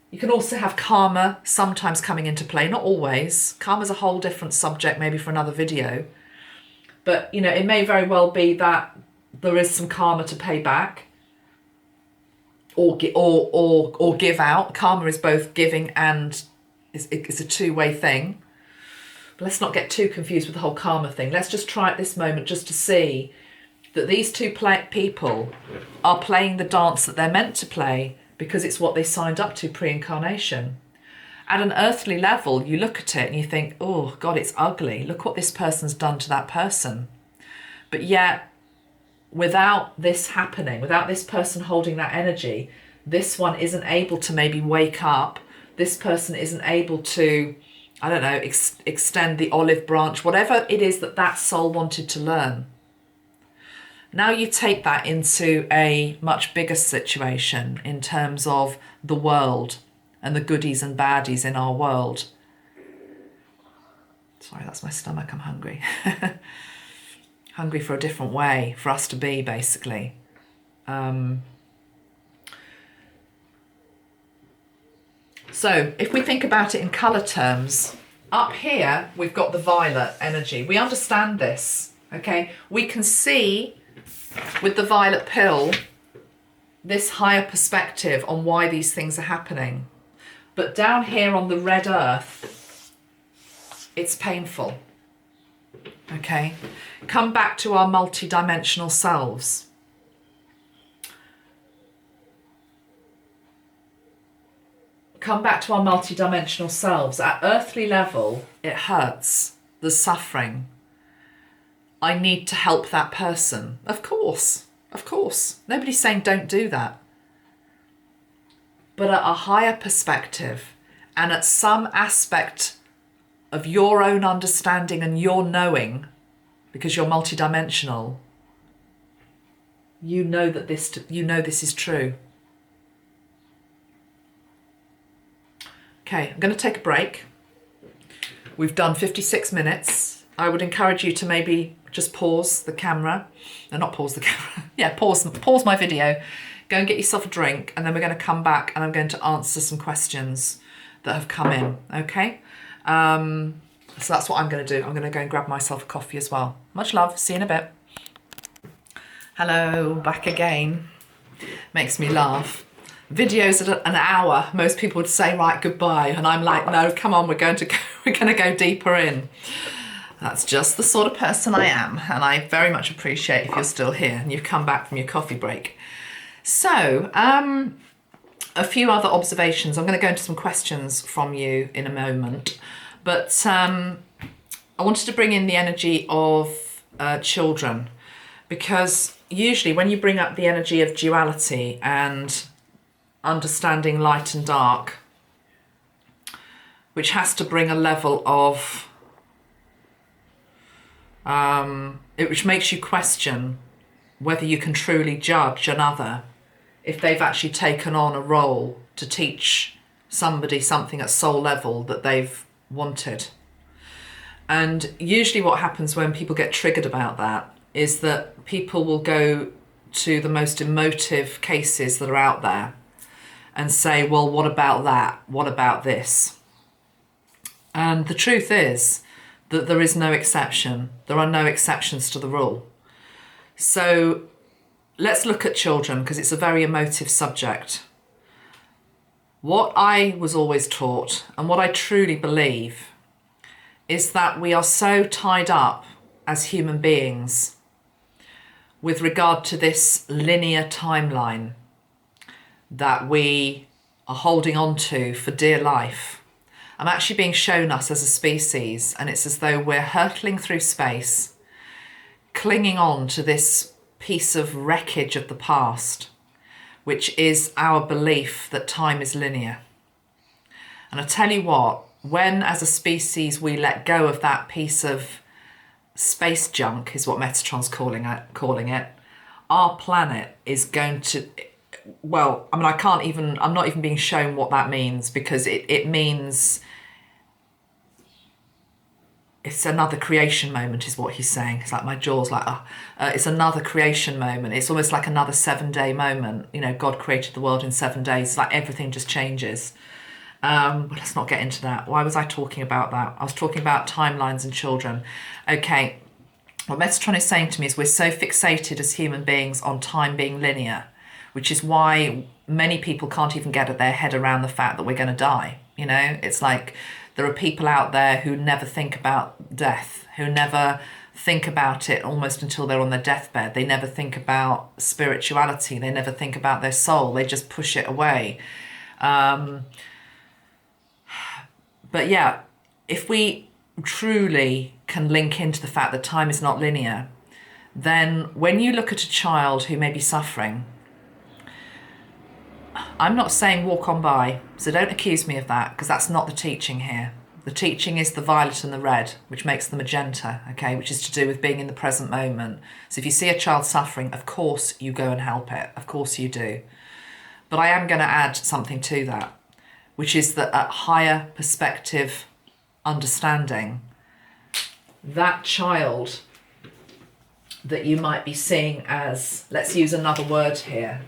You can also have karma sometimes coming into play, not always. Karma's a whole different subject, maybe for another video. But, you know, it may very well be that there is some karma to pay back or give out. Karma is both giving and it's a two-way thing. But let's not get too confused with the whole karma thing. Let's just try at this moment just to see that these two people are playing the dance that they're meant to play because it's what they signed up to pre-incarnation. At an earthly level, you look at it and you think, oh, God, it's ugly. Look what this person's done to that person. But yet, without this happening, without this person holding that energy, this one isn't able to maybe wake up. This person isn't able to, I don't know, extend the olive branch, whatever it is that that soul wanted to learn. Now you take that into a much bigger situation in terms of the world and the goodies and baddies in our world. Sorry, that's my stomach, I'm hungry. Hungry for a different way for us to be, basically. So if we think about it in colour terms, up here we've got the violet energy. We understand this, okay? We can see with the violet pill this higher perspective on why these things are happening. But down here on the red earth, it's painful, okay? Come back to our multidimensional selves. Come back to our multidimensional selves. At earthly level, it hurts. There's suffering. I need to help that person. Of course. Of course. Nobody's saying don't do that. But at a higher perspective and at some aspect of your own understanding and your knowing, because you're multidimensional, you know that this is true. Okay, I'm going to take a break. We've done 56 minutes. I would encourage you to maybe just pause the camera. No, not pause the camera. Yeah, pause my video. Go and get yourself a drink, and then we're going to come back and I'm going to answer some questions that have come in, okay? So that's what I'm going to do. I'm going to go and grab myself a coffee as well. Much love. See you in a bit. Hello, back again. Makes me laugh. Videos at an hour, most people would say, right, goodbye. And I'm like, no, come on, we're going to go deeper in. That's just the sort of person I am. And I very much appreciate if you're still here and you've come back from your coffee break. So, a few other observations. I'm going to go into some questions from you in a moment. But I wanted to bring in the energy of children, because usually when you bring up the energy of duality and understanding light and dark, which has to bring a level of which makes you question whether you can truly judge another if they've actually taken on a role to teach somebody something at soul level that they've wanted. And usually what happens when people get triggered about that is that people will go to the most emotive cases that are out there and say, well, what about that? What about this? And the truth is that there is no exception. There are no exceptions to the rule. So let's look at children, because it's a very emotive subject. What I was always taught, and what I truly believe, is that we are so tied up as human beings with regard to this linear timeline that we are holding on to for dear life. I'm actually being shown us as a species, and it's as though we're hurtling through space, clinging on to this piece of wreckage of the past, which is our belief that time is linear. And I tell you what, when as a species we let go of that piece of space junk, is what Metatron's calling it, our planet is going to, well, I mean, I'm not even being shown what that means, because it means it's another creation moment, is what he's saying. It's like my jaw's like, it's another creation moment. It's almost like another 7-day moment. You know, God created the world in 7 days. It's like everything just changes. But let's not get into that. Why was I talking about that? I was talking about timelines and children. Okay, what Metatron is saying to me is we're so fixated as human beings on time being linear, which is why many people can't even get their head around the fact that we're going to die. You know, it's like there are people out there who never think about death, who never think about it almost until they're on their deathbed. They never think about spirituality. They never think about their soul. They just push it away. But yeah, if we truly can link into the fact that time is not linear, then when you look at a child who may be suffering, I'm not saying walk on by, so don't accuse me of that, because that's not the teaching here. The teaching is the violet and the red, which makes the magenta, okay, which is to do with being in the present moment. So if you see a child suffering, of course you go and help it. Of course you do. But I am going to add something to that, which is that at higher perspective understanding, that child that you might be seeing as, let's use another word here,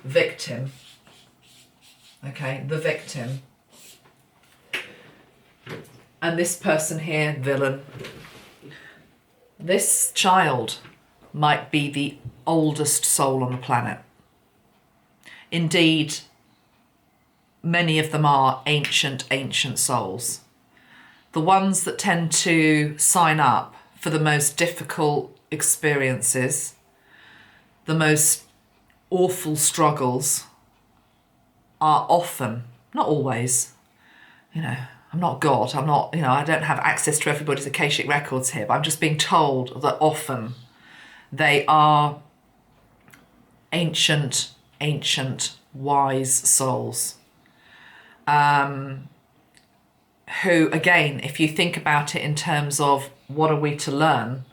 victim. Okay, the victim. And this person here, villain. This child might be the oldest soul on the planet. Indeed, many of them are ancient souls. The ones that tend to sign up for the most difficult experiences, the most awful struggles, are often, not always, I'm not God, I don't have access to everybody's Akashic records here, but I'm just being told that often they are ancient, wise souls. Who, again, if you think about it in terms of what are we to learn,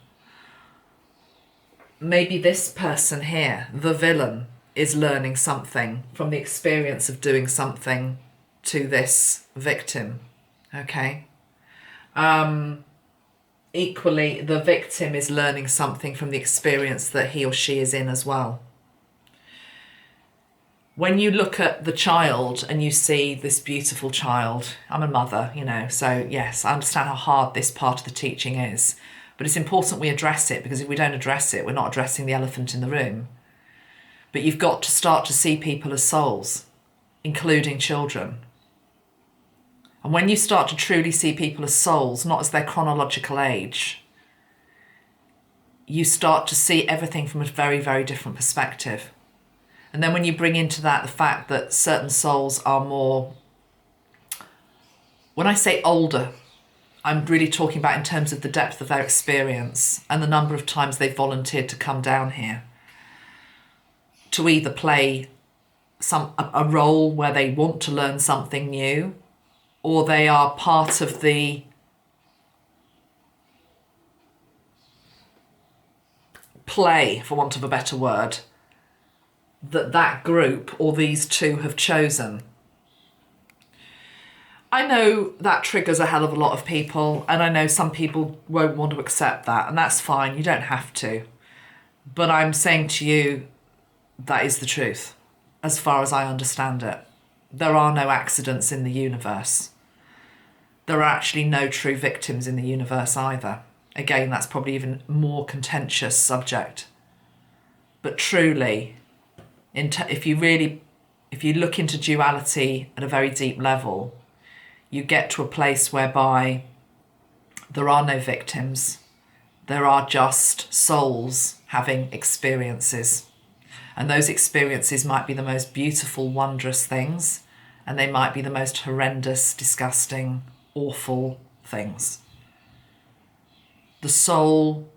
maybe this person here, the villain, is learning something from the experience of doing something to this victim, okay? Equally, the victim is learning something from the experience that he or she is in as well. When you look at the child and you see this beautiful child, I'm a mother, so yes, I understand how hard this part of the teaching is, but it's important we address it, because if we don't address it, we're not addressing the elephant in the room. But you've got to start to see people as souls, including children. And when you start to truly see people as souls, not as their chronological age, you start to see everything from a very, very different perspective. And then when you bring into that the fact that certain souls are more, when I say older, I'm really talking about in terms of the depth of their experience and the number of times they've volunteered to come down here to either play a role where they want to learn something new, or they are part of the play, for want of a better word, that group or these two have chosen. I know that triggers a hell of a lot of people, and I know some people won't want to accept that, and that's fine, you don't have to. But I'm saying to you, that is the truth, as far as I understand it. There are no accidents in the universe. There are actually no true victims in the universe either. Again, that's probably even more contentious subject. But truly, if you look into duality at a very deep level, you get to a place whereby there are no victims. There are just souls having experiences. And those experiences might be the most beautiful, wondrous things, and they might be the most horrendous, disgusting, awful things. The soul,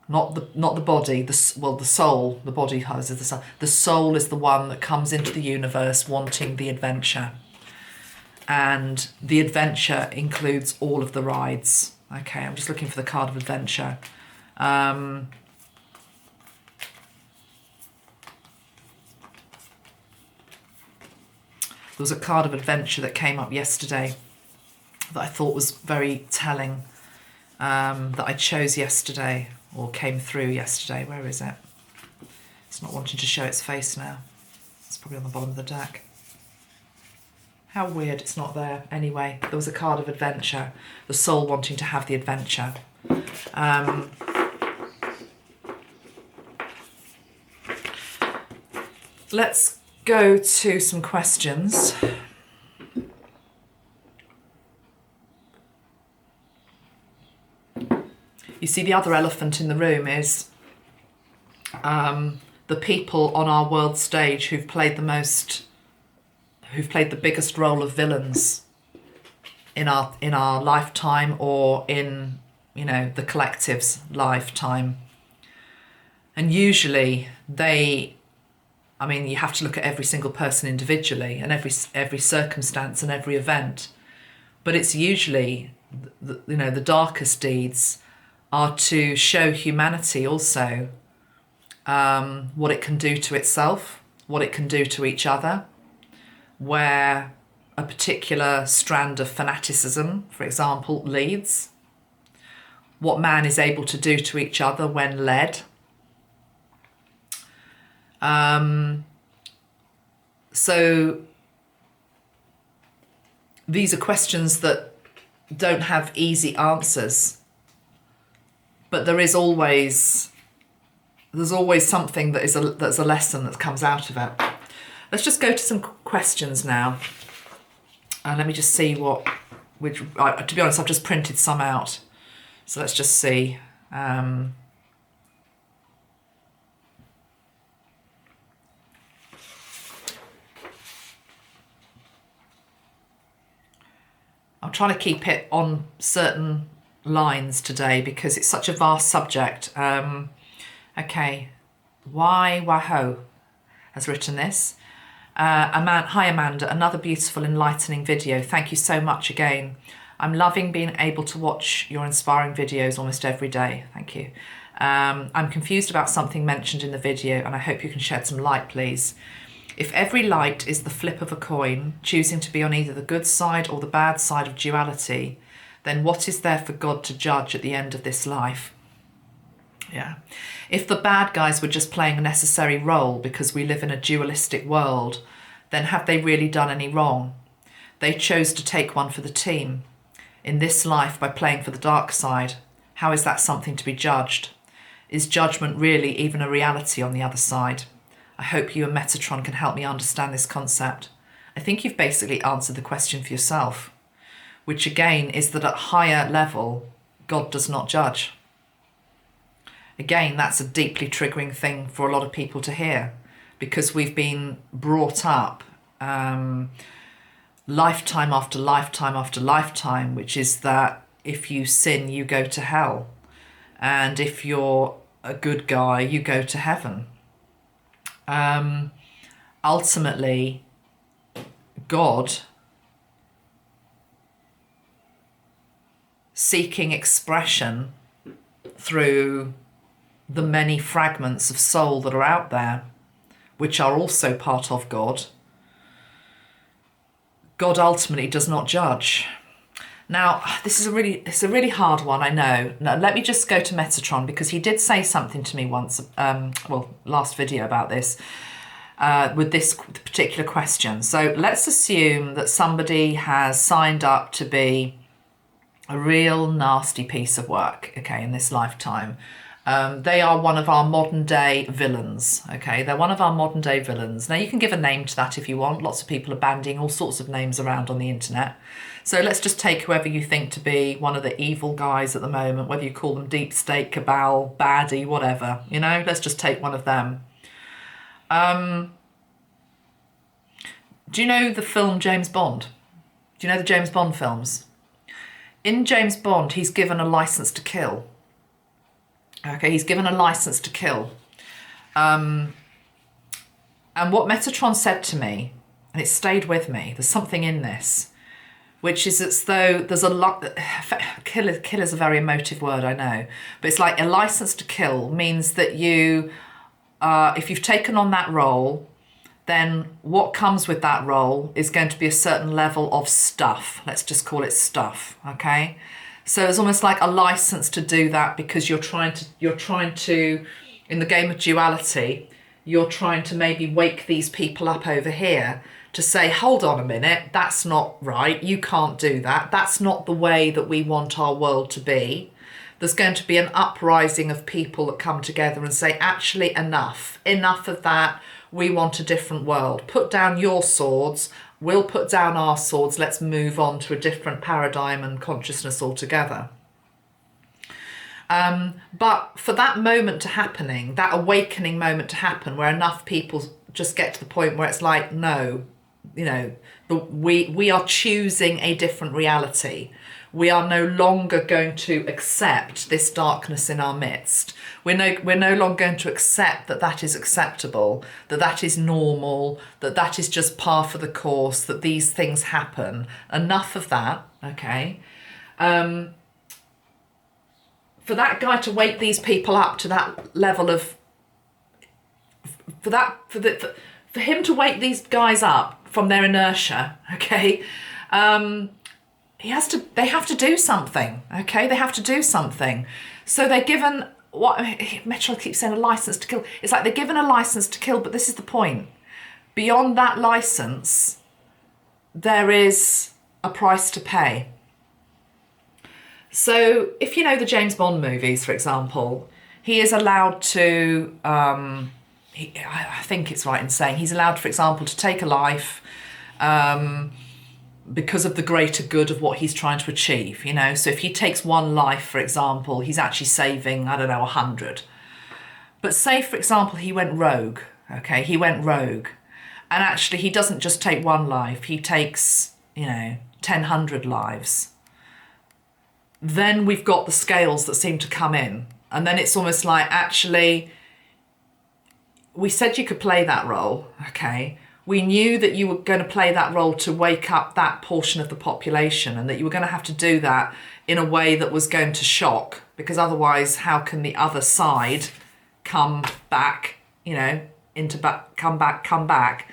not the body, the soul, the body houses the soul. The soul is the one that comes into the universe wanting the adventure. And the adventure includes all of the rides. Okay, I'm just looking for the card of adventure. There was a card of adventure that came up yesterday that I thought was very telling, that I chose yesterday, or came through yesterday. Where is it? It's not wanting to show its face now. It's probably on the bottom of the deck. How weird it's not there. Anyway, there was a card of adventure, the soul wanting to have the adventure. Let's go to some questions. You see, the other elephant in the room is the people on our world stage who've played the biggest role of villains in our lifetime, or in the collective's lifetime. And usually you have to look at every single person individually and every circumstance and every event, but it's usually the darkest deeds are to show humanity also what it can do to itself, what it can do to each other, where a particular strand of fanaticism, for example, leads. What man is able to do to each other when led. So these are questions that don't have easy answers, but there's always something that's a lesson that comes out of it. Let's just go to some questions now, and let me just see to be honest, I've just printed some out, so let's just see. I'm trying to keep it on certain lines today because it's such a vast subject. Okay, Why Waho has written this. Hi Amanda, another beautiful enlightening video. Thank you so much again. I'm loving being able to watch your inspiring videos almost every day. Thank you. I'm confused about something mentioned in the video and I hope you can shed some light, please. If every light is the flip of a coin, choosing to be on either the good side or the bad side of duality, then what is there for God to judge at the end of this life? Yeah. If the bad guys were just playing a necessary role because we live in a dualistic world, then have they really done any wrong? They chose to take one for the team. In this life, by playing for the dark side, how is that something to be judged? Is judgment really even a reality on the other side? I hope you and Metatron can help me understand this concept. I think you've basically answered the question for yourself, which again is that at higher level, God does not judge. Again, that's a deeply triggering thing for a lot of people to hear because we've been brought up lifetime after lifetime after lifetime, which is that if you sin, you go to hell. And if you're a good guy, you go to heaven. Ultimately, God seeking expression through the many fragments of soul that are out there, which are also part of God. God ultimately does not judge. Now, it's a really hard one, I know. Now, let me just go to Metatron because he did say something to me once, last video about this, with this particular question. So let's assume that somebody has signed up to be a real nasty piece of work, okay, in this lifetime. They are one of our modern day villains, okay? They're one of our modern day villains. Now, you can give a name to that if you want. Lots of people are bandying all sorts of names around on the internet. So let's just take whoever you think to be one of the evil guys at the moment, whether you call them deep state, cabal, baddie, whatever, you know? Let's just take one of them. Do you know the film James Bond? Do you know the James Bond films? In James Bond, he's given a license to kill. Okay, he's given a license to kill. And what Metatron said to me, and it stayed with me, there's something in this, which is as though there's a lot, kill is a very emotive word, I know, but it's like a license to kill means that you, if you've taken on that role, then what comes with that role is going to be a certain level of stuff. Let's just call it stuff, okay? So it's almost like a license to do that because you're trying to, in the game of duality, you're trying to maybe wake these people up over here to say, hold on a minute, that's not right, you can't do that, that's not the way that we want our world to be. There's going to be an uprising of people that come together and say, actually enough of that, we want a different world. Put down your swords, we'll put down our swords, let's move on to a different paradigm and consciousness altogether. But for that moment to happening, that awakening moment to happen, where enough people just get to the point where it's like, no, you know, we are choosing a different reality. We are no longer going to accept this darkness in our midst. We're no longer going to accept that that is acceptable, that that is normal, that that is just par for the course, that these things happen. Enough of that, okay? For that guy to wake these people up to that level of, for him to wake these guys up, from their inertia, okay, they have to do something, okay? They have to do something. So they're given, what Metatron keeps saying, a license to kill. It's like they're given a license to kill, but this is the point. Beyond that license, there is a price to pay. So if you know the James Bond movies, for example, he is allowed to, I think it's right in saying, he's allowed, for example, to take a life because of the greater good of what he's trying to achieve, you know. So if he takes one life, for example, he's actually saving, I don't know, 100. But say, for example, he went rogue, okay? He went rogue. And actually, he doesn't just take one life, he takes, you know, 100 lives. Then we've got the scales that seem to come in. And then it's almost like, actually, we said you could play that role, okay? We knew that you were going to play that role to wake up that portion of the population, and that you were going to have to do that in a way that was going to shock, because otherwise, how can the other side come back, you know, come back.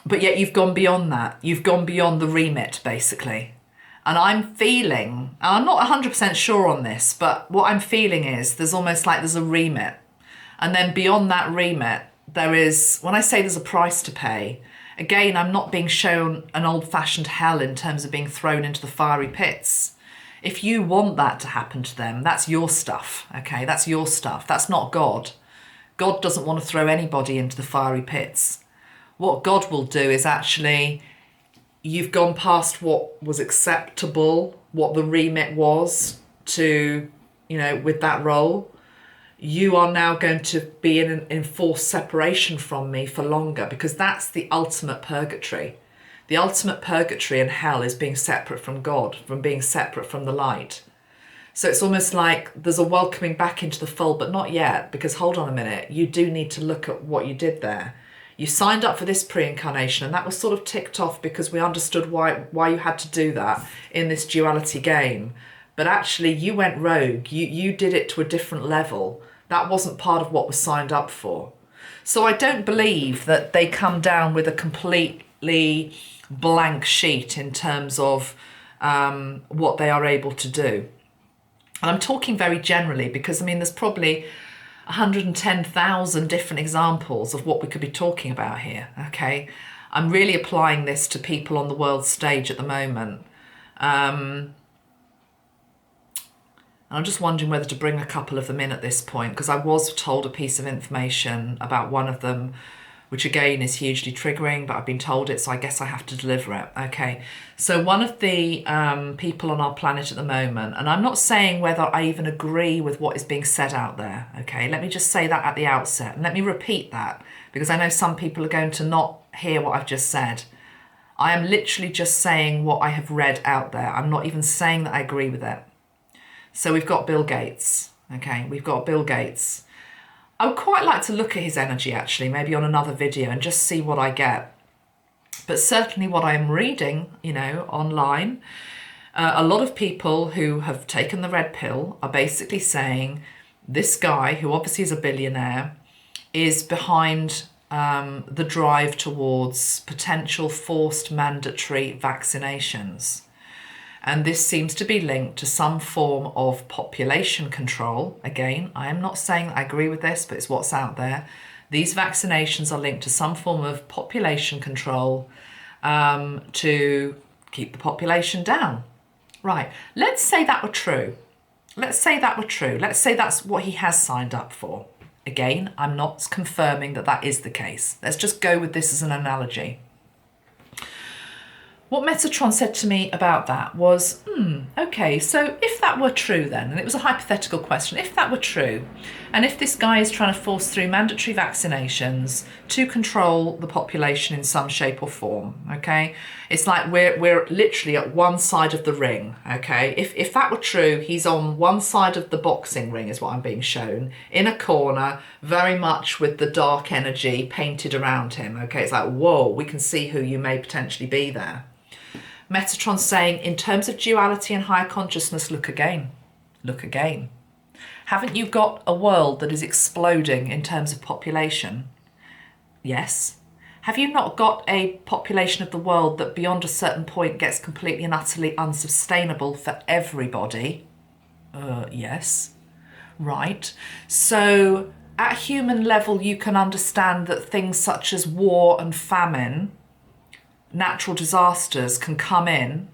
But yet you've gone beyond that. You've gone beyond the remit, basically. And I'm feeling, and I'm not 100% sure on this, but what I'm feeling is there's almost like there's a remit. And then beyond that remit, there is, when I say there's a price to pay, again, I'm not being shown an old-fashioned hell in terms of being thrown into the fiery pits. If you want that to happen to them, that's your stuff, okay? That's your stuff. That's not God. God doesn't want to throw anybody into the fiery pits. What God will do is actually, you've gone past what was acceptable, what the remit was to, you know, with that role. You are now going to be in an enforced separation from me for longer, because that's the ultimate purgatory. The ultimate purgatory in hell is being separate from God, from being separate from the light. So it's almost like there's a welcoming back into the fold, but not yet, because hold on a minute, you do need to look at what you did there. You signed up for this pre-incarnation, and that was sort of ticked off because we understood why you had to do that in this duality game. But actually, you went rogue. You did it to a different level. That wasn't part of what was signed up for. So I don't believe that they come down with a completely blank sheet in terms of what they are able to do. And I'm talking very generally because, I mean, there's probably 110,000 different examples of what we could be talking about here, okay? I'm really applying this to people on the world stage at the moment. And I'm just wondering whether to bring a couple of them in at this point, because I was told a piece of information about one of them, which again is hugely triggering, but I've been told it, so I guess I have to deliver it. Okay, so one of the people on our planet at the moment, and I'm not saying whether I even agree with what is being said out there, okay? Let me just say that at the outset, and let me repeat that, because I know some people are going to not hear what I've just said. I am literally just saying what I have read out there. I'm not even saying that I agree with it. So we've got Bill Gates, okay? We've got Bill Gates. I would quite like to look at his energy, actually, maybe on another video and just see what I get. But certainly what I'm reading, you know, online, a lot of people who have taken the red pill are basically saying this guy, who obviously is a billionaire, is behind the drive towards potential forced mandatory vaccinations. And this seems to be linked to some form of population control. Again, I am not saying that I agree with this, but it's what's out there. These vaccinations are linked to some form of population control to keep the population down. Right, let's say that were true. Let's say that were true. Let's say that's what he has signed up for. Again, I'm not confirming that that is the case. Let's just go with this as an analogy. What Metatron said to me about that was, okay, so if that were true then, and it was a hypothetical question, if that were true, and if this guy is trying to force through mandatory vaccinations to control the population in some shape or form, okay? It's like we're literally at one side of the ring, okay? If that were true, he's on one side of the boxing ring is what I'm being shown, in a corner, very much with the dark energy painted around him, okay? It's like, whoa, we can see who you may potentially be there. Metatron saying, in terms of duality and higher consciousness, look again. Look again. Haven't you got a world that is exploding in terms of population? Yes. Have you not got a population of the world that beyond a certain point gets completely and utterly unsustainable for everybody? Yes. Right. So at human level, you can understand that things such as war and famine, natural disasters can come in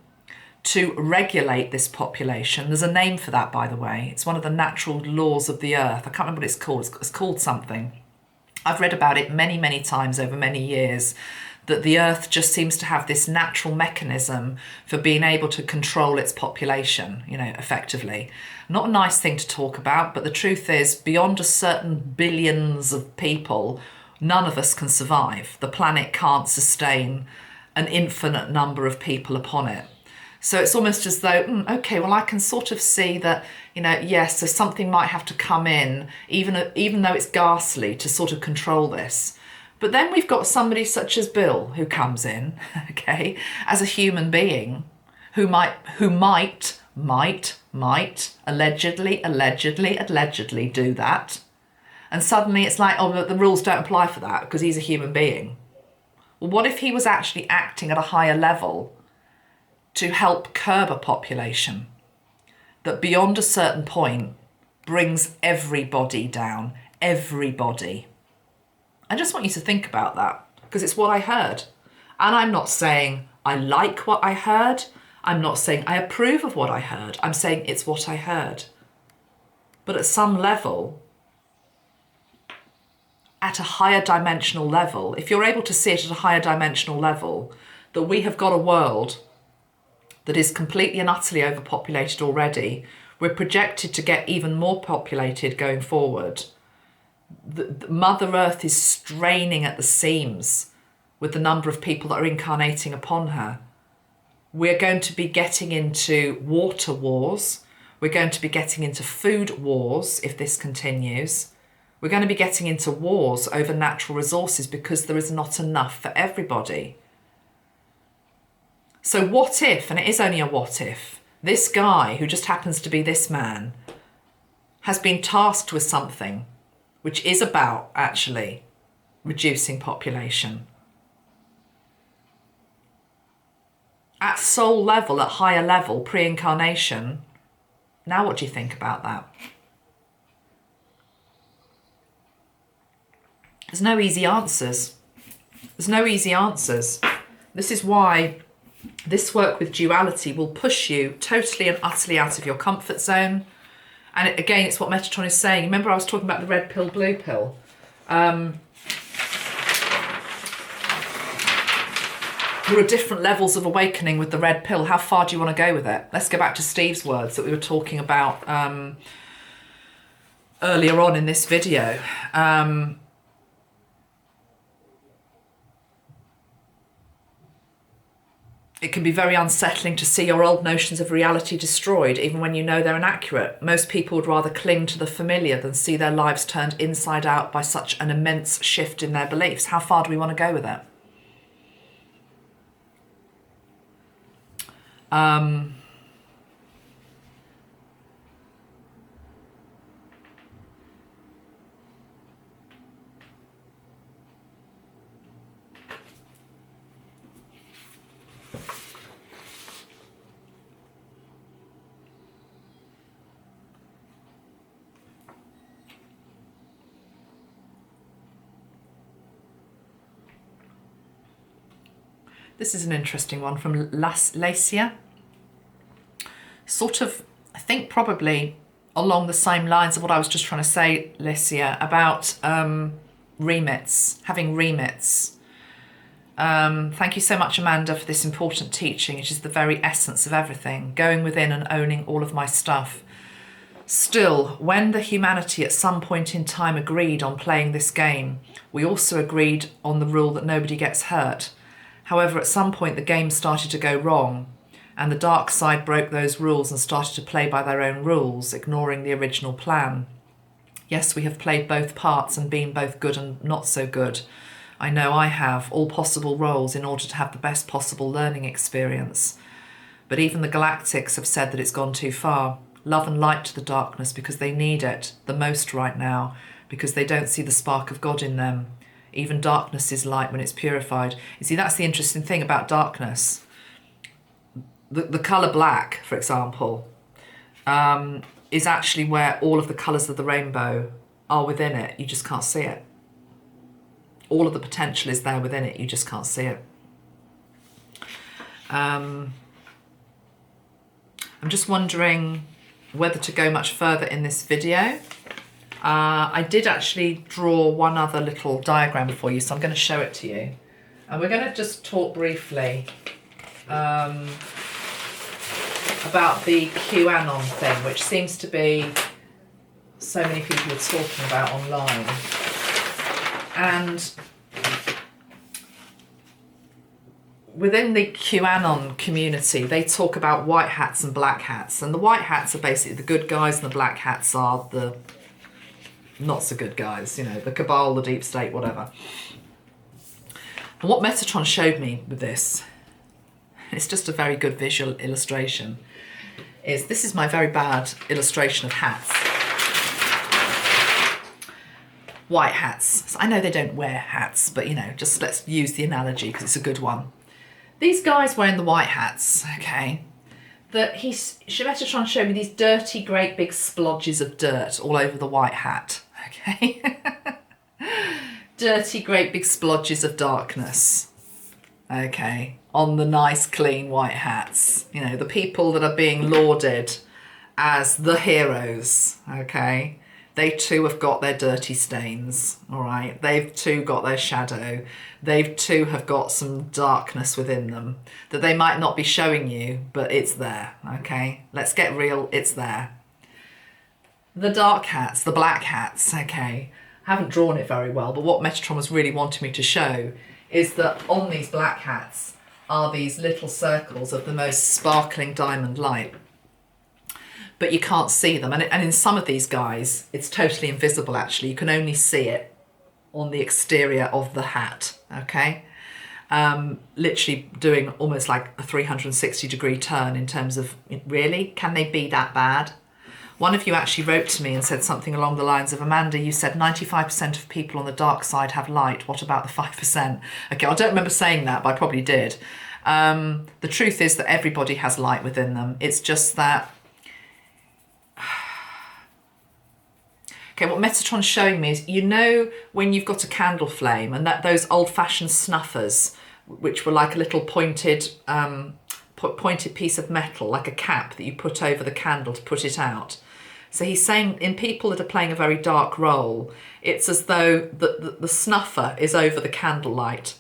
to regulate this population. There's a name for that, by the way. It's one of the natural laws of the earth. I can't remember what it's called. It's called something. I've read about it many, many times over many years, that the earth just seems to have this natural mechanism for being able to control its population, effectively. Not a nice thing to talk about, but the truth is, beyond a certain billions of people, none of us can survive. The planet can't sustain an infinite number of people upon it. So it's almost as though, okay, well, I can sort of see that, yes, so something might have to come in, even though it's ghastly, to sort of control this. But then we've got somebody such as Bill who comes in, okay, as a human being who might allegedly do that. And suddenly it's like, oh, but the rules don't apply for that because he's a human being. Well, what if he was actually acting at a higher level to help curb a population that beyond a certain point brings everybody down, everybody? I just want you to think about that because it's what I heard. And I'm not saying I like what I heard. I'm not saying I approve of what I heard. I'm saying it's what I heard. But at some level, at a higher dimensional level, if you're able to see it at a higher dimensional level, that we have got a world that is completely and utterly overpopulated already. We're projected to get even more populated going forward. The Mother Earth is straining at the seams with the number of people that are incarnating upon her. We're going to be getting into water wars. We're going to be getting into food wars if this continues. We're going to be getting into wars over natural resources because there is not enough for everybody. So what if, and it is only a what if, this guy who just happens to be this man has been tasked with something which is about actually reducing population. At soul level, at higher level, pre-incarnation, now what do you think about that? There's no easy answers. There's no easy answers. This is why this work with duality will push you totally and utterly out of your comfort zone. And again, it's what Metatron is saying. Remember I was talking about the red pill, blue pill. There are different levels of awakening with the red pill. How far do you want to go with it? Let's go back to Steve's words that we were talking about earlier on in this video. It can be very unsettling to see your old notions of reality destroyed, even when you know they're inaccurate. Most people would rather cling to the familiar than see their lives turned inside out by such an immense shift in their beliefs. How far do we want to go with it? This is an interesting one from Lacia. Sort of, I think probably along the same lines of what I was just trying to say, Lacia, about remits, having remits. Thank you so much, Amanda, for this important teaching. It is the very essence of everything, going within and owning all of my stuff. Still, when the humanity at some point in time agreed on playing this game, we also agreed on the rule that nobody gets hurt. However, at some point the game started to go wrong, and the dark side broke those rules and started to play by their own rules, ignoring the original plan. Yes, we have played both parts and been both good and not so good. I know I have, all possible roles in order to have the best possible learning experience. But even the galactics have said that it's gone too far. Love and light to the darkness because they need it the most right now, because they don't see the spark of God in them. Even darkness is light when it's purified. You see, that's the interesting thing about darkness. The colour black, for example, is actually where all of the colours of the rainbow are within it. You just can't see it. All of the potential is there within it. You just can't see it. I'm just wondering whether to go much further in this video. I did actually draw one other little diagram for you, so I'm going to show it to you. And we're going to just talk briefly about the QAnon thing, which seems to be so many people are talking about online. And within the QAnon community, they talk about white hats and black hats. And the white hats are basically the good guys, and the black hats are the not so good guys, you know, the cabal, the deep state, whatever. And what Metatron showed me with this, it's just a very good visual illustration, is this is my very bad illustration of hats. White hats. So I know they don't wear hats, but you know, just let's use the analogy because it's a good one. These guys wearing the white hats, okay, Metatron showed me these dirty, great big splodges of dirt all over the white hat, okay? Dirty, great big splodges of darkness, okay, on the nice, clean white hats. You know, the people that are being lauded as the heroes, okay? They too have got their dirty stains, all right? They've too got their shadow. They too have got some darkness within them that they might not be showing you, but it's there, okay? Let's get real, it's there. The dark hats, the black hats, okay? I haven't drawn it very well, but what Metatron was really wanting me to show is that on these black hats are these little circles of the most sparkling diamond light. But you can't see them. And in some of these guys, it's totally invisible, actually. You can only see it on the exterior of the hat, okay? Literally doing almost like a 360-degree turn in terms of, really? Can they be that bad? One of you actually wrote to me and said something along the lines of, Amanda, you said 95% of people on the dark side have light. What about the 5%? Okay, I don't remember saying that, but I probably did. The truth is that everybody has light within them. It's just that okay, what Metatron's showing me is, you know, when you've got a candle flame and that those old-fashioned snuffers, which were like a little pointed piece of metal, like a cap that you put over the candle to put it out. So he's saying in people that are playing a very dark role, it's as though the snuffer is over the candlelight.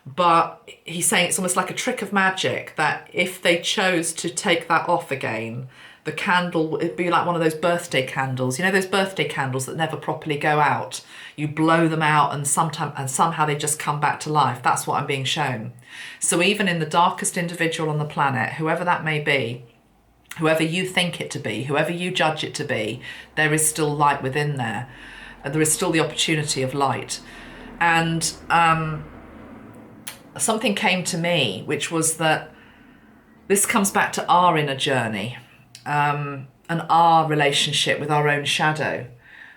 But he's saying it's almost like a trick of magic that if they chose to take that off again, the candle, it'd be like one of those birthday candles. You know those birthday candles that never properly go out? You blow them out and somehow they just come back to life. That's what I'm being shown. So even in the darkest individual on the planet, whoever that may be, whoever you think it to be, whoever you judge it to be, there is still light within there. There is still the opportunity of light. And something came to me, which was that this comes back to our inner journey. And our relationship with our own shadow,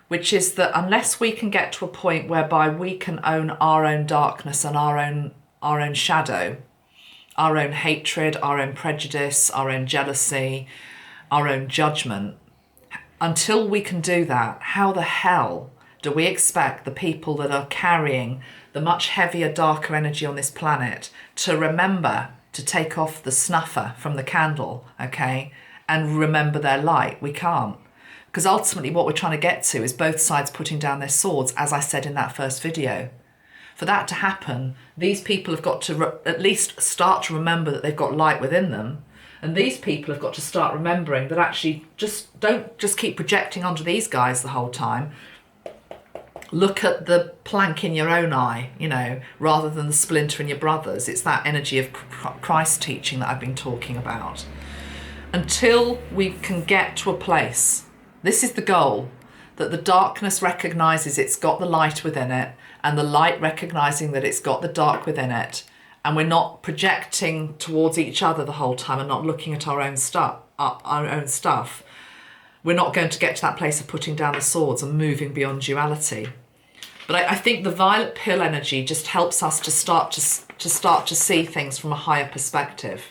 which is that unless we can get to a point whereby we can own our own darkness and our own shadow, our own hatred, our own prejudice, our own jealousy, our own judgment, until we can do that, how the hell do we expect the people that are carrying the much heavier, darker energy on this planet to remember to take off the snuffer from the candle, okay? And remember their light? We can't. Because ultimately what we're trying to get to is both sides putting down their swords, as I said in that first video. For that to happen, these people have got to at least start to remember that they've got light within them. And these people have got to start remembering that actually don't just keep projecting onto these guys the whole time. Look at the plank in your own eye, you know, rather than the splinter in your brother's. It's that energy of Christ teaching that I've been talking about. Until we can get to a place, this is the goal, that the darkness recognises it's got the light within it, and the light recognising that it's got the dark within it, and we're not projecting towards each other the whole time and not looking at our own stuff. We're not going to get to that place of putting down the swords and moving beyond duality. But I think the violet pill energy just helps us to start to see things from a higher perspective.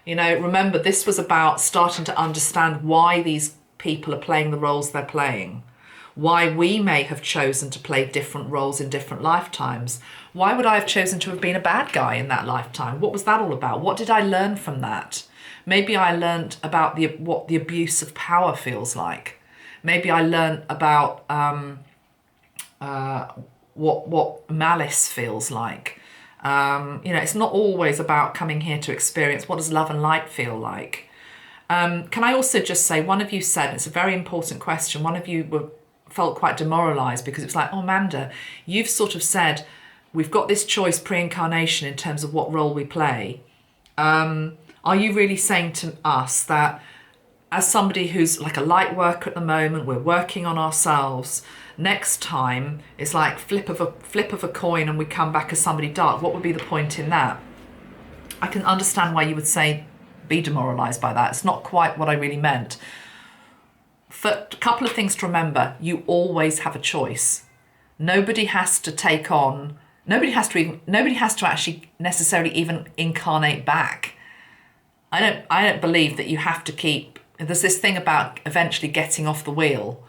You know, remember, this was about starting to understand why these people are playing the roles they're playing, why we may have chosen to play different roles in different lifetimes. Why would I have chosen to have been a bad guy in that lifetime? What was that all about? What did I learn from that? Maybe I learned about what the abuse of power feels like. Maybe I learned about what malice feels like. You know, it's not always about coming here to experience what does love and light feel like. Can I also just say, one of you said, it's a very important question, one of you felt quite demoralised because it's like, oh, Amanda, you've sort of said we've got this choice pre-incarnation in terms of what role we play. Are you really saying to us that as somebody who's like a light worker at the moment, we're working on ourselves, next time it's like flip of a coin and we come back as somebody dark? What would be the point in that? I can understand why you would say be demoralised by that. It's not quite what I really meant. For a couple of things to remember, you always have a choice. Nobody has to take on, nobody has to actually necessarily even incarnate back. I don't believe that you have to keep, there's this thing about eventually getting off the wheel.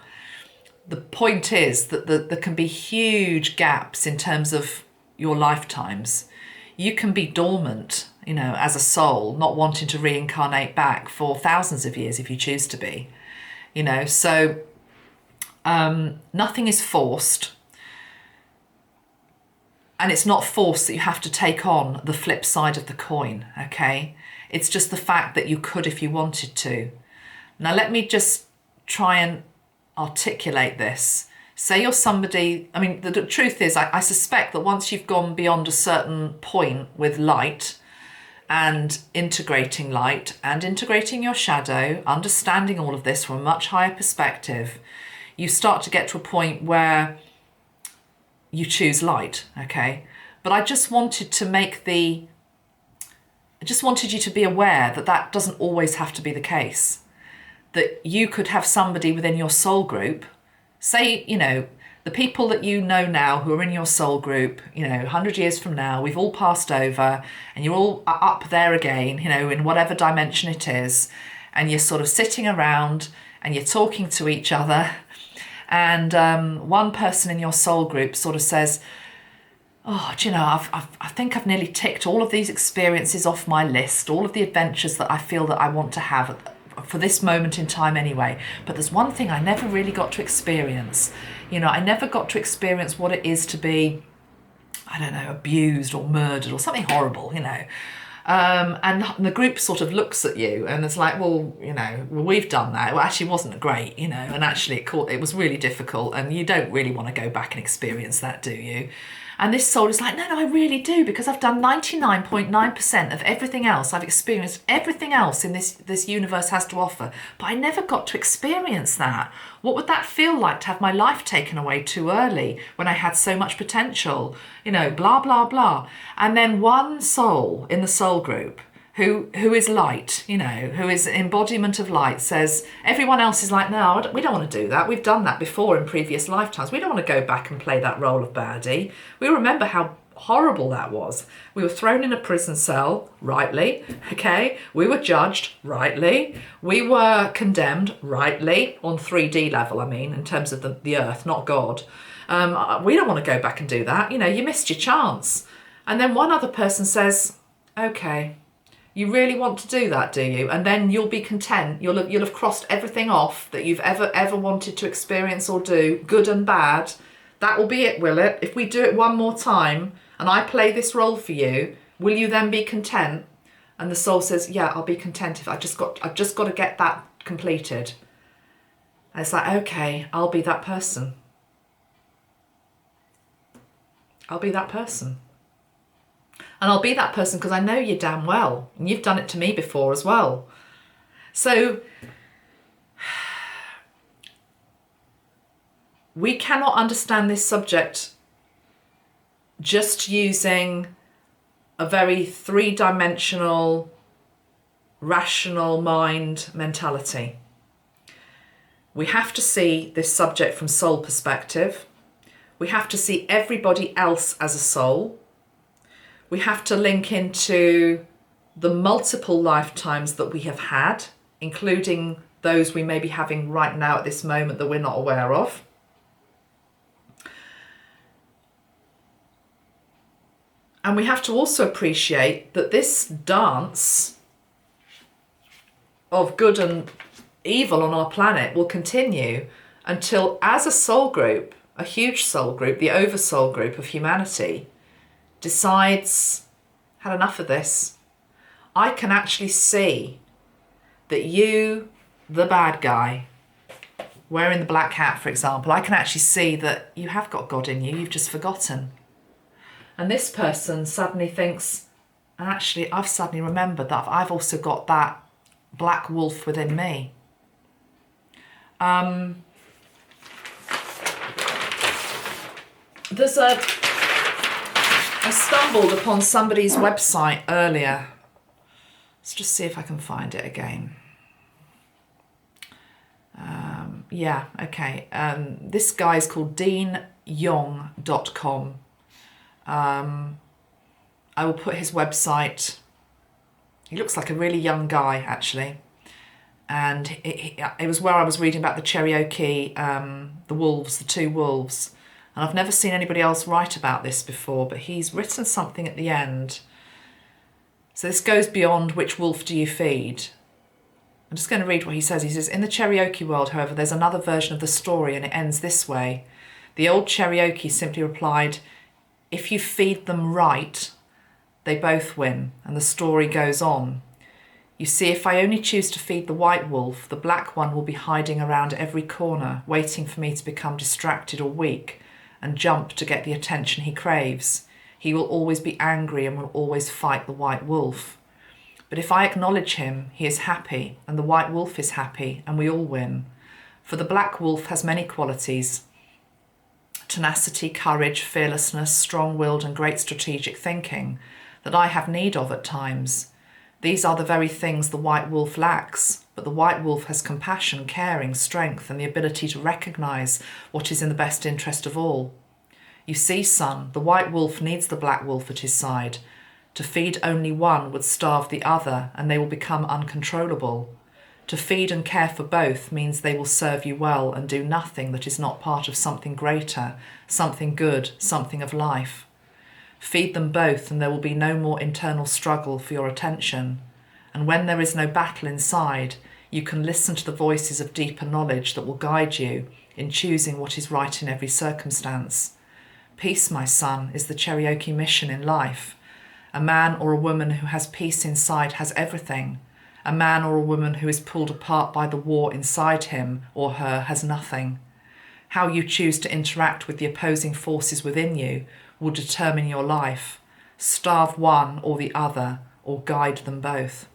The point is that there can be huge gaps in terms of your lifetimes. You can be dormant, you know, as a soul, not wanting to reincarnate back for thousands of years if you choose to be. You know, so nothing is forced. And it's not forced that you have to take on the flip side of the coin, okay? It's just the fact that you could if you wanted to. Now, let me just try and articulate this. Say you're somebody, I mean, the truth is, I suspect that once you've gone beyond a certain point with light, and integrating light and integrating your shadow, understanding all of this from a much higher perspective, you start to get to a point where you choose light, okay? But I just wanted you to be aware that that doesn't always have to be the case. That you could have somebody within your soul group, say, you know, the people that you know now who are in your soul group, you know, 100 years from now, we've all passed over and you're all up there again, you know, in whatever dimension it is, and you're sort of sitting around and you're talking to each other, and one person in your soul group sort of says, oh, do you know, I think I've nearly ticked all of these experiences off my list, all of the adventures that I feel that I want to have for this moment in time anyway, but there's one thing I never really got to experience. You know, I never got to experience what it is to be, I don't know, abused or murdered or something horrible, you know. And the group sort of looks at you and it's like, well, you know, well, we've done that. Well, actually, it wasn't great, you know, and actually it was really difficult, and you don't really want to go back and experience that, do you? And this soul is like, no, I really do, because I've done 99.9% of everything else. I've experienced everything else in this universe has to offer, but I never got to experience that. What would that feel like to have my life taken away too early when I had so much potential? You know, blah, blah, blah. And then one soul in the soul group who is light, you know, who is embodiment of light, says, everyone else is like, no, we don't want to do that. We've done that before in previous lifetimes. We don't want to go back and play that role of baddie. We remember how horrible that was. We were thrown in a prison cell, rightly, okay? We were judged, rightly. We were condemned, rightly, on 3D level, I mean, in terms of the earth, not God. We don't want to go back and do that. You know, you missed your chance. And then one other person says, okay, you really want to do that, do you? And then you'll be content. You'll have crossed everything off that you've ever wanted to experience or do, good and bad. That will be it, will it? If we do it one more time and I play this role for you, will you then be content? And the soul says, yeah, I'll be content if I've just got to get that completed. And it's like, okay, I'll be that person. I'll be that person. And I'll be that person because I know you damn well. And you've done it to me before as well. So we cannot understand this subject just using a very three-dimensional, rational mind mentality. We have to see this subject from soul perspective. We have to see everybody else as a soul. We have to link into the multiple lifetimes that we have had, including those we may be having right now at this moment that we're not aware of. And we have to also appreciate that this dance of good and evil on our planet will continue until, as a soul group, a huge soul group, the oversoul group of humanity, decides, had enough of this. I can actually see that you, the bad guy, wearing the black hat, for example, I can actually see that you have got God in you, you've just forgotten. And this person suddenly thinks, and actually I've suddenly remembered that I've also got that black wolf within me. I stumbled upon somebody's website earlier. Let's just see if I can find it again. This guy is called deanyong.com. I will put his website. He looks like a really young guy, actually. And it was where I was reading about the Cherokee, the wolves, the two wolves. And I've never seen anybody else write about this before, but he's written something at the end. So this goes beyond which wolf do you feed. I'm just going to read what he says. He says, in the Cherokee world, however, there's another version of the story, and it ends this way. The old Cherokee simply replied, if you feed them right, they both win. And the story goes on. You see, if I only choose to feed the white wolf, the black one will be hiding around every corner, waiting for me to become distracted or weak and jump to get the attention he craves. He will always be angry and will always fight the white wolf. But if I acknowledge him, he is happy, and the white wolf is happy, and we all win. For the black wolf has many qualities: tenacity, courage, fearlessness, strong-willed and great strategic thinking that I have need of at times. These are the very things the white wolf lacks, but the white wolf has compassion, caring, strength, and the ability to recognize what is in the best interest of all. You see, son, the white wolf needs the black wolf at his side. To feed only one would starve the other, and they will become uncontrollable. To feed and care for both means they will serve you well and do nothing that is not part of something greater, something good, something of life. Feed them both and there will be no more internal struggle for your attention. And when there is no battle inside, you can listen to the voices of deeper knowledge that will guide you in choosing what is right in every circumstance. Peace, my son, is the Cherokee mission in life. A man or a woman who has peace inside has everything. A man or a woman who is pulled apart by the war inside him or her has nothing. How you choose to interact with the opposing forces within you will determine your life. Starve one or the other, or guide them both.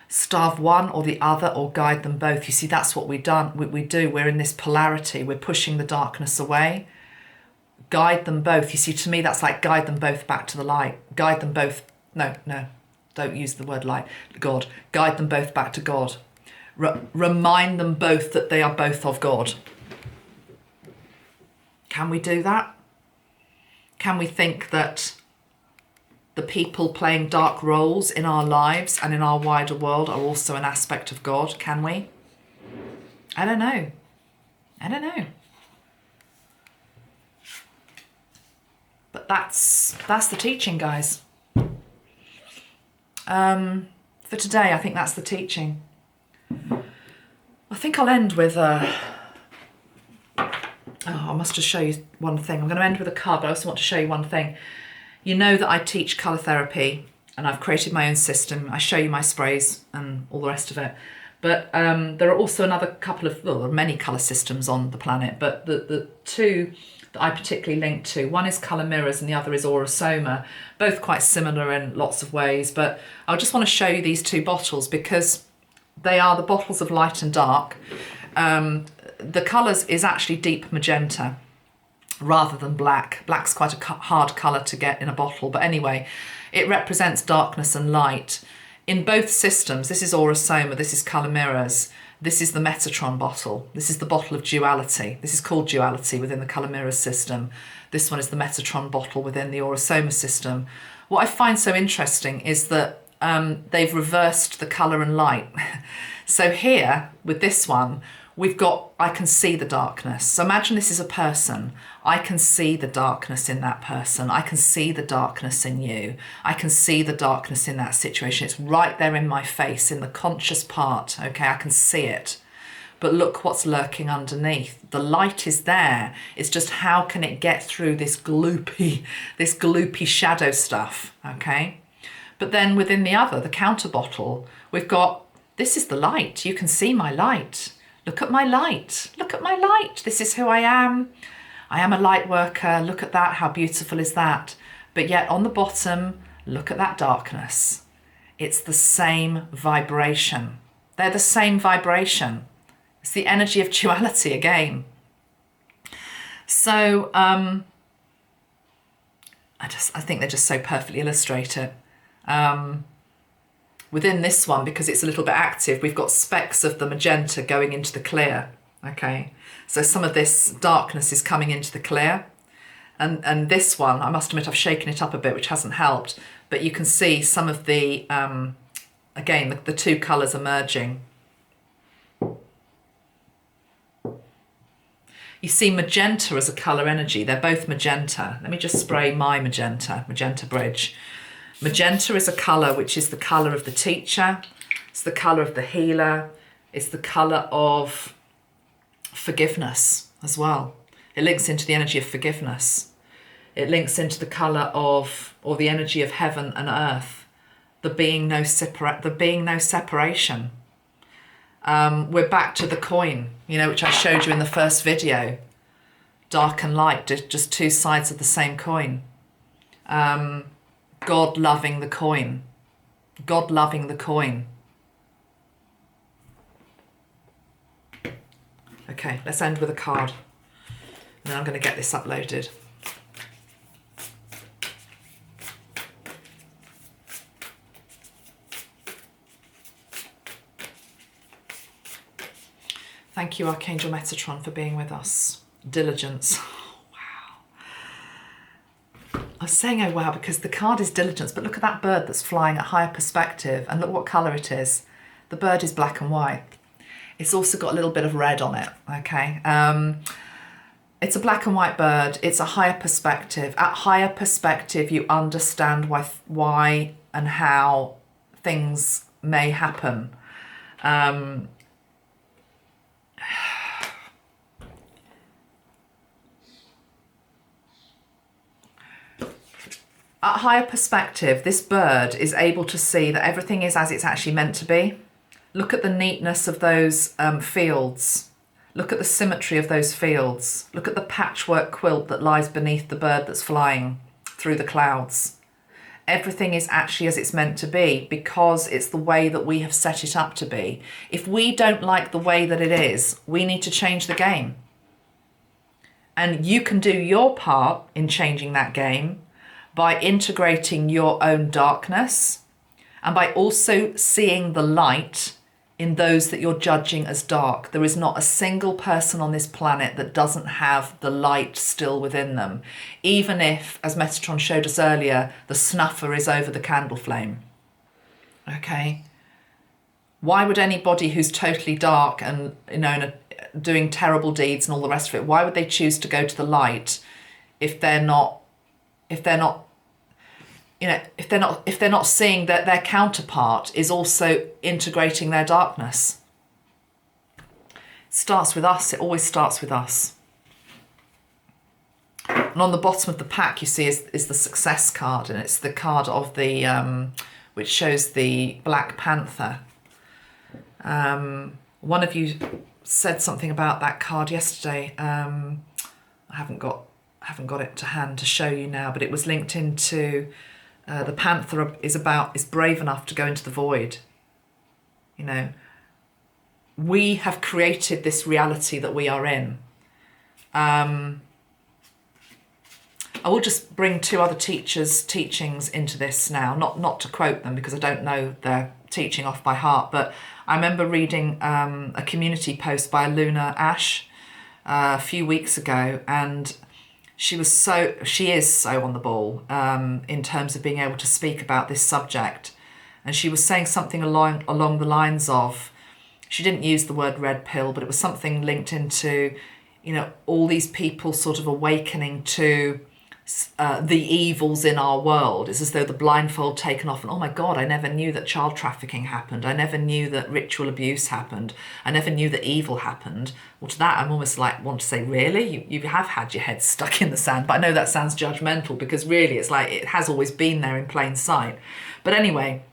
Starve one or the other, or guide them both. You see, that's what we do. We're in this polarity. We're pushing the darkness away. Guide them both. You see, to me, that's like guide them both back to the light. Guide them both. No, don't use the word light. God. Guide them both back to God. Remind them both that they are both of God. Can we do that? Can we think that the people playing dark roles in our lives and in our wider world are also an aspect of God? Can we? I don't know. But that's the teaching, guys. For today, I think that's the teaching. I think I'll end with I must just show you one thing. I'm going to end with a card, but I also want to show you one thing. You know that I teach colour therapy and I've created my own system. I show you my sprays and all the rest of it. But there are also there are many colour systems on the planet, but the two that I particularly link to, one is colour mirrors and the other is aura soma, both quite similar in lots of ways. But I just want to show you these two bottles because they are the bottles of light and dark. The colours is actually deep magenta rather than black. Black's quite a hard colour to get in a bottle, but anyway, it represents darkness and light. In both systems, this is aura soma, this is colour mirrors, This is the Metatron bottle. This is the bottle of duality. This is called duality within the colour mirrors system. This one is the Metatron bottle within the Aurosoma system. What I find so interesting is that they've reversed the colour and light. So here, with this one, we've got, I can see the darkness. So imagine this is a person. I can see the darkness in that person. I can see the darkness in you. I can see the darkness in that situation. It's right there in my face, in the conscious part, okay? I can see it. But look what's lurking underneath. The light is there. It's just how can it get through this gloopy shadow stuff, okay? But then within the other, the counter bottle, we've got, this is the light. You can see my light. Look at my light. Look at my light. This is who I am. I am a light worker. Look at that. How beautiful is that? But yet on the bottom, look at that darkness. It's the same vibration. They're the same vibration. It's the energy of duality again. So I think they just so perfectly illustrate it. Within this one, because it's a little bit active, we've got specks of the magenta going into the clear, okay? So some of this darkness is coming into the clear. And this one, I must admit, I've shaken it up a bit, which hasn't helped, but you can see some of the, again, the two colours are merging. You see magenta as a colour energy. They're both magenta. Let me just spray my magenta bridge. Magenta is a colour which is the colour of the teacher. It's the colour of the healer. It's the colour of forgiveness as well. It links into the energy of forgiveness. It links into the colour of, or the energy of heaven and earth. The being no separation. We're back to the coin, you know, which I showed you in the first video. Dark and light, just two sides of the same coin. God loving the coin. God loving the coin. Okay, let's end with a card. And then I'm going to get this uploaded. Thank you, Archangel Metatron, for being with us. Diligence. I was saying, oh wow, because the card is diligence, but look at that bird that's flying at higher perspective, and look what colour it is. The bird is black and white. It's also got a little bit of red on it, okay? It's a black and white bird. It's a higher perspective. At higher perspective, you understand why and how things may happen. At higher perspective, this bird is able to see that everything is as it's actually meant to be. Look at the neatness of those fields. Look at the symmetry of those fields. Look at the patchwork quilt that lies beneath the bird that's flying through the clouds. Everything is actually as it's meant to be because it's the way that we have set it up to be. If we don't like the way that it is, we need to change the game. And you can do your part in changing that game by integrating your own darkness and by also seeing the light in those that you're judging as dark. There is not a single person on this planet that doesn't have the light still within them, even if, as Metatron showed us earlier, the snuffer is over the candle flame. Okay? Why would anybody who's totally dark and, you know, doing terrible deeds and all the rest of it, why would they choose to go to the light if they're not seeing that their counterpart is also integrating their darkness? It starts with us. It always starts with us. And on the bottom of the pack, you see, is the success card, and it's the card of the which shows the Black Panther. One of you said something about that card yesterday. I haven't got it to hand to show you now, but it was linked into the Panther is brave enough to go into the void. You know, we have created this reality that we are in. I will just bring two other teachers' teachings into this now, not to quote them because I don't know their teaching off by heart, but I remember reading a community post by Luna Ash a few weeks ago, and she is so on the ball in terms of being able to speak about this subject. And she was saying something along the lines of, she didn't use the word red pill, but it was something linked into, all these people sort of awakening to the evils in our world. It's as though the blindfold taken off and, oh my God, I never knew that child trafficking happened. I never knew that ritual abuse happened. I never knew that evil happened. Well, to that, I'm almost like, want to say, really? You have had your head stuck in the sand. But I know that sounds judgmental, because really it's like it has always been there in plain sight. But anyway,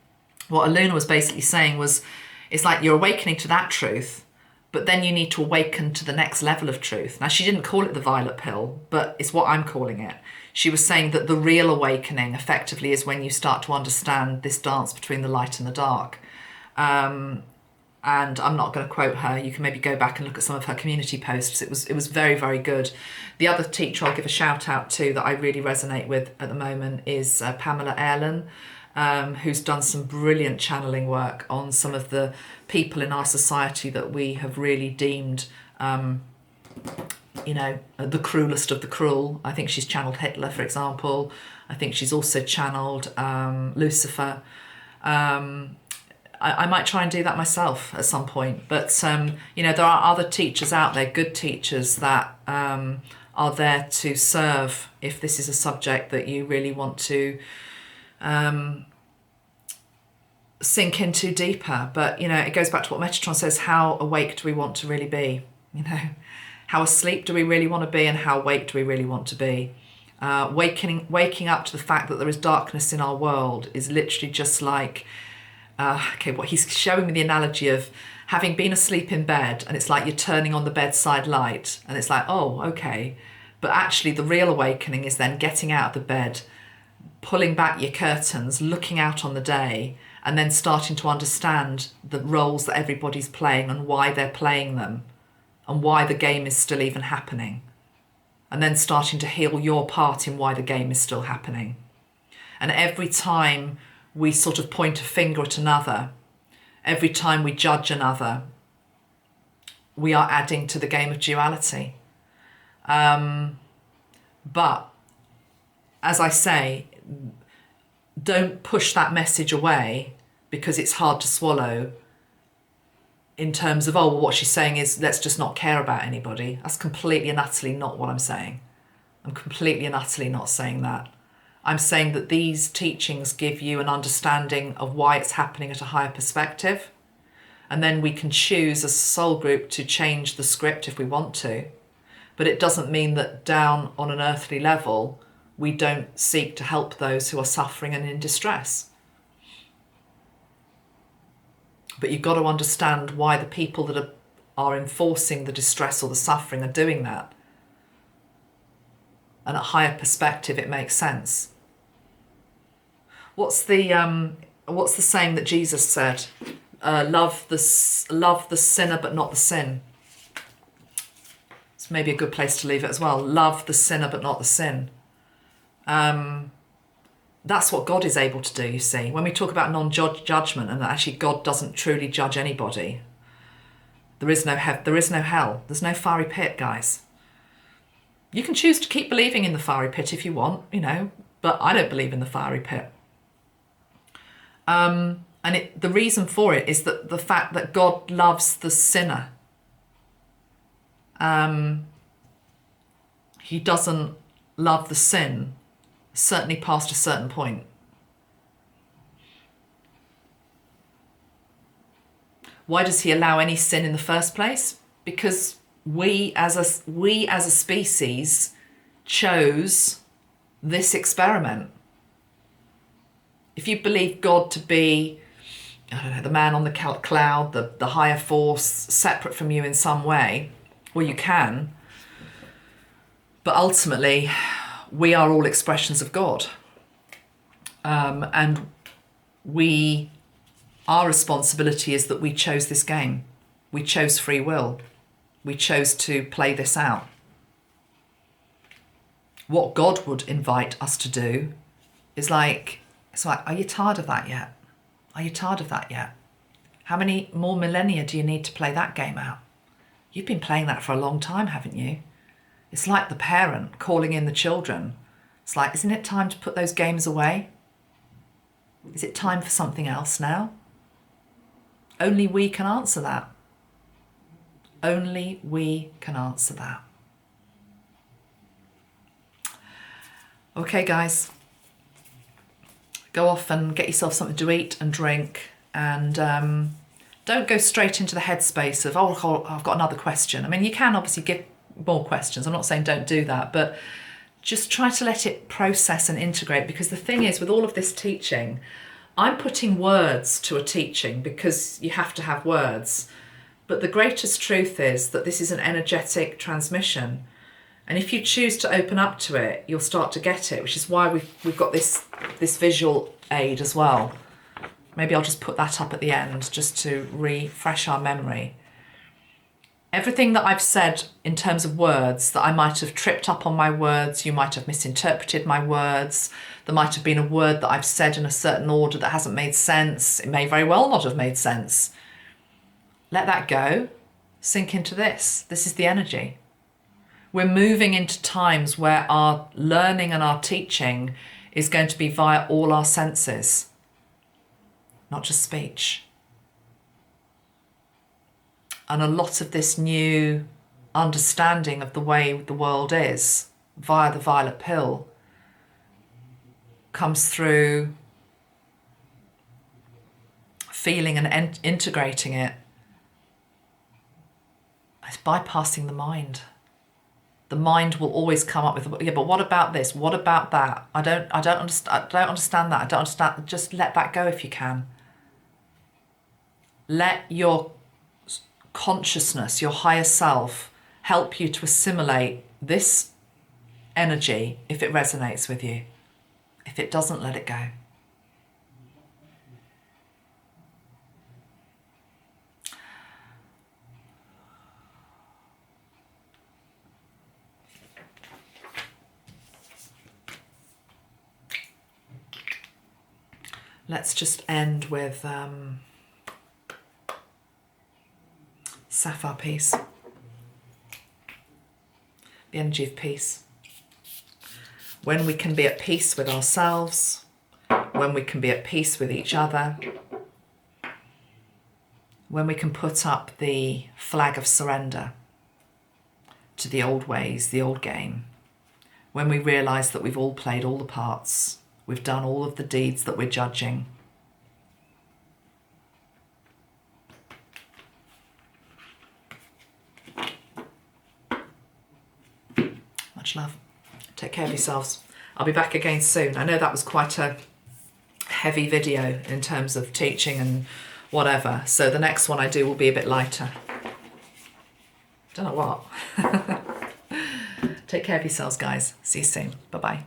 what Aluna was basically saying was, it's like you're awakening to that truth, but then you need to awaken to the next level of truth. Now, she didn't call it the violet pill, but it's what I'm calling it. She was saying that the real awakening effectively is when you start to understand this dance between the light and the dark. And I'm not going to quote her. You can maybe go back and look at some of her community posts. It was very, very good. The other teacher I'll give a shout out to that I really resonate with at the moment is Pamela Erlen, who's done some brilliant channeling work on some of the people in our society that we have really deemed the cruelest of the cruel. I think she's channeled Hitler, for example. I think she's also channeled Lucifer. I might try and do that myself at some point. But, there are other teachers out there, good teachers, that are there to serve if this is a subject that you really want to sink into deeper. But, it goes back to what Metatron says, how awake do we want to really be? How asleep do we really want to be, and how awake do we really want to be? Waking up to the fact that there is darkness in our world is literally just like, what he's showing me the analogy of having been asleep in bed, and it's like you're turning on the bedside light, and it's like, oh, okay. But actually the real awakening is then getting out of the bed, pulling back your curtains, looking out on the day, and then starting to understand the roles that everybody's playing and why they're playing them, and why the game is still even happening. And then starting to heal your part in why the game is still happening. And every time we sort of point a finger at another, every time we judge another, we are adding to the game of duality. But as I say, don't push that message away because it's hard to swallow, in terms of, what she's saying is, let's just not care about anybody. That's completely and utterly not what I'm saying. I'm completely and utterly not saying that. I'm saying that these teachings give you an understanding of why it's happening at a higher perspective. And then we can choose as a soul group to change the script if we want to. But it doesn't mean that down on an earthly level, we don't seek to help those who are suffering and in distress. But you've got to understand why the people that are enforcing the distress or the suffering are doing that. And at higher perspective, it makes sense. What's the saying that Jesus said? Love the sinner, but not the sin. It's maybe a good place to leave it as well. Love the sinner, but not the sin. That's what God is able to do, you see. When we talk about non-judgment, and that actually God doesn't truly judge anybody, there is no hell, there's no fiery pit, guys. You can choose to keep believing in the fiery pit if you want, but I don't believe in the fiery pit. And the reason for it is that the fact that God loves the sinner. He doesn't love the sin, certainly past a certain point. Why does he allow any sin in the first place? Because we as a species chose this experiment. If you believe God to be, the man on the cloud, the higher force, separate from you in some way, well, you can. But ultimately, we are all expressions of God. And our responsibility is that we chose this game. We chose free will. We chose to play this out. What God would invite us to do is are you tired of that yet? Are you tired of that yet? How many more millennia do you need to play that game out? You've been playing that for a long time, haven't you? It's like the parent calling in the children. It's like, isn't it time to put those games away? Is it time for something else now? Only we can answer that. Only we can answer that. Okay, guys. Go off and get yourself something to eat and drink, and don't go straight into the headspace of, oh, I've got another question. I mean, you can obviously give more questions. I'm not saying don't do that, but just try to let it process and integrate, because the thing is, with all of this teaching, I'm putting words to a teaching because you have to have words. But the greatest truth is that this is an energetic transmission. And if you choose to open up to it, you'll start to get it, which is why we've got this visual aid as well. Maybe I'll just put that up at the end just to refresh our memory. Everything that I've said in terms of words, that I might have tripped up on my words, you might have misinterpreted my words, there might have been a word that I've said in a certain order that hasn't made sense, it may very well not have made sense. Let that go, sink into this. This is the energy. We're moving into times where our learning and our teaching is going to be via all our senses, not just speech. And a lot of this new understanding of the way the world is via the violet pill comes through feeling and integrating it. It's bypassing the mind. The mind will always come up with, yeah, but what about this? What about that? I don't understand that. I don't understand. Just let that go if you can. Let your consciousness, your higher self, help you to assimilate this energy if it resonates with you. If it doesn't, let it go. Let's just end with sapphire peace, the energy of peace. When we can be at peace with ourselves, when we can be at peace with each other, when we can put up the flag of surrender to the old ways, the old game, when we realise that we've all played all the parts, we've done all of the deeds that we're judging. Much love. Take care of yourselves. I'll be back again soon. I know that was quite a heavy video in terms of teaching and whatever. So the next one I do will be a bit lighter. Don't know what. Take care of yourselves, guys. See you soon. Bye-bye.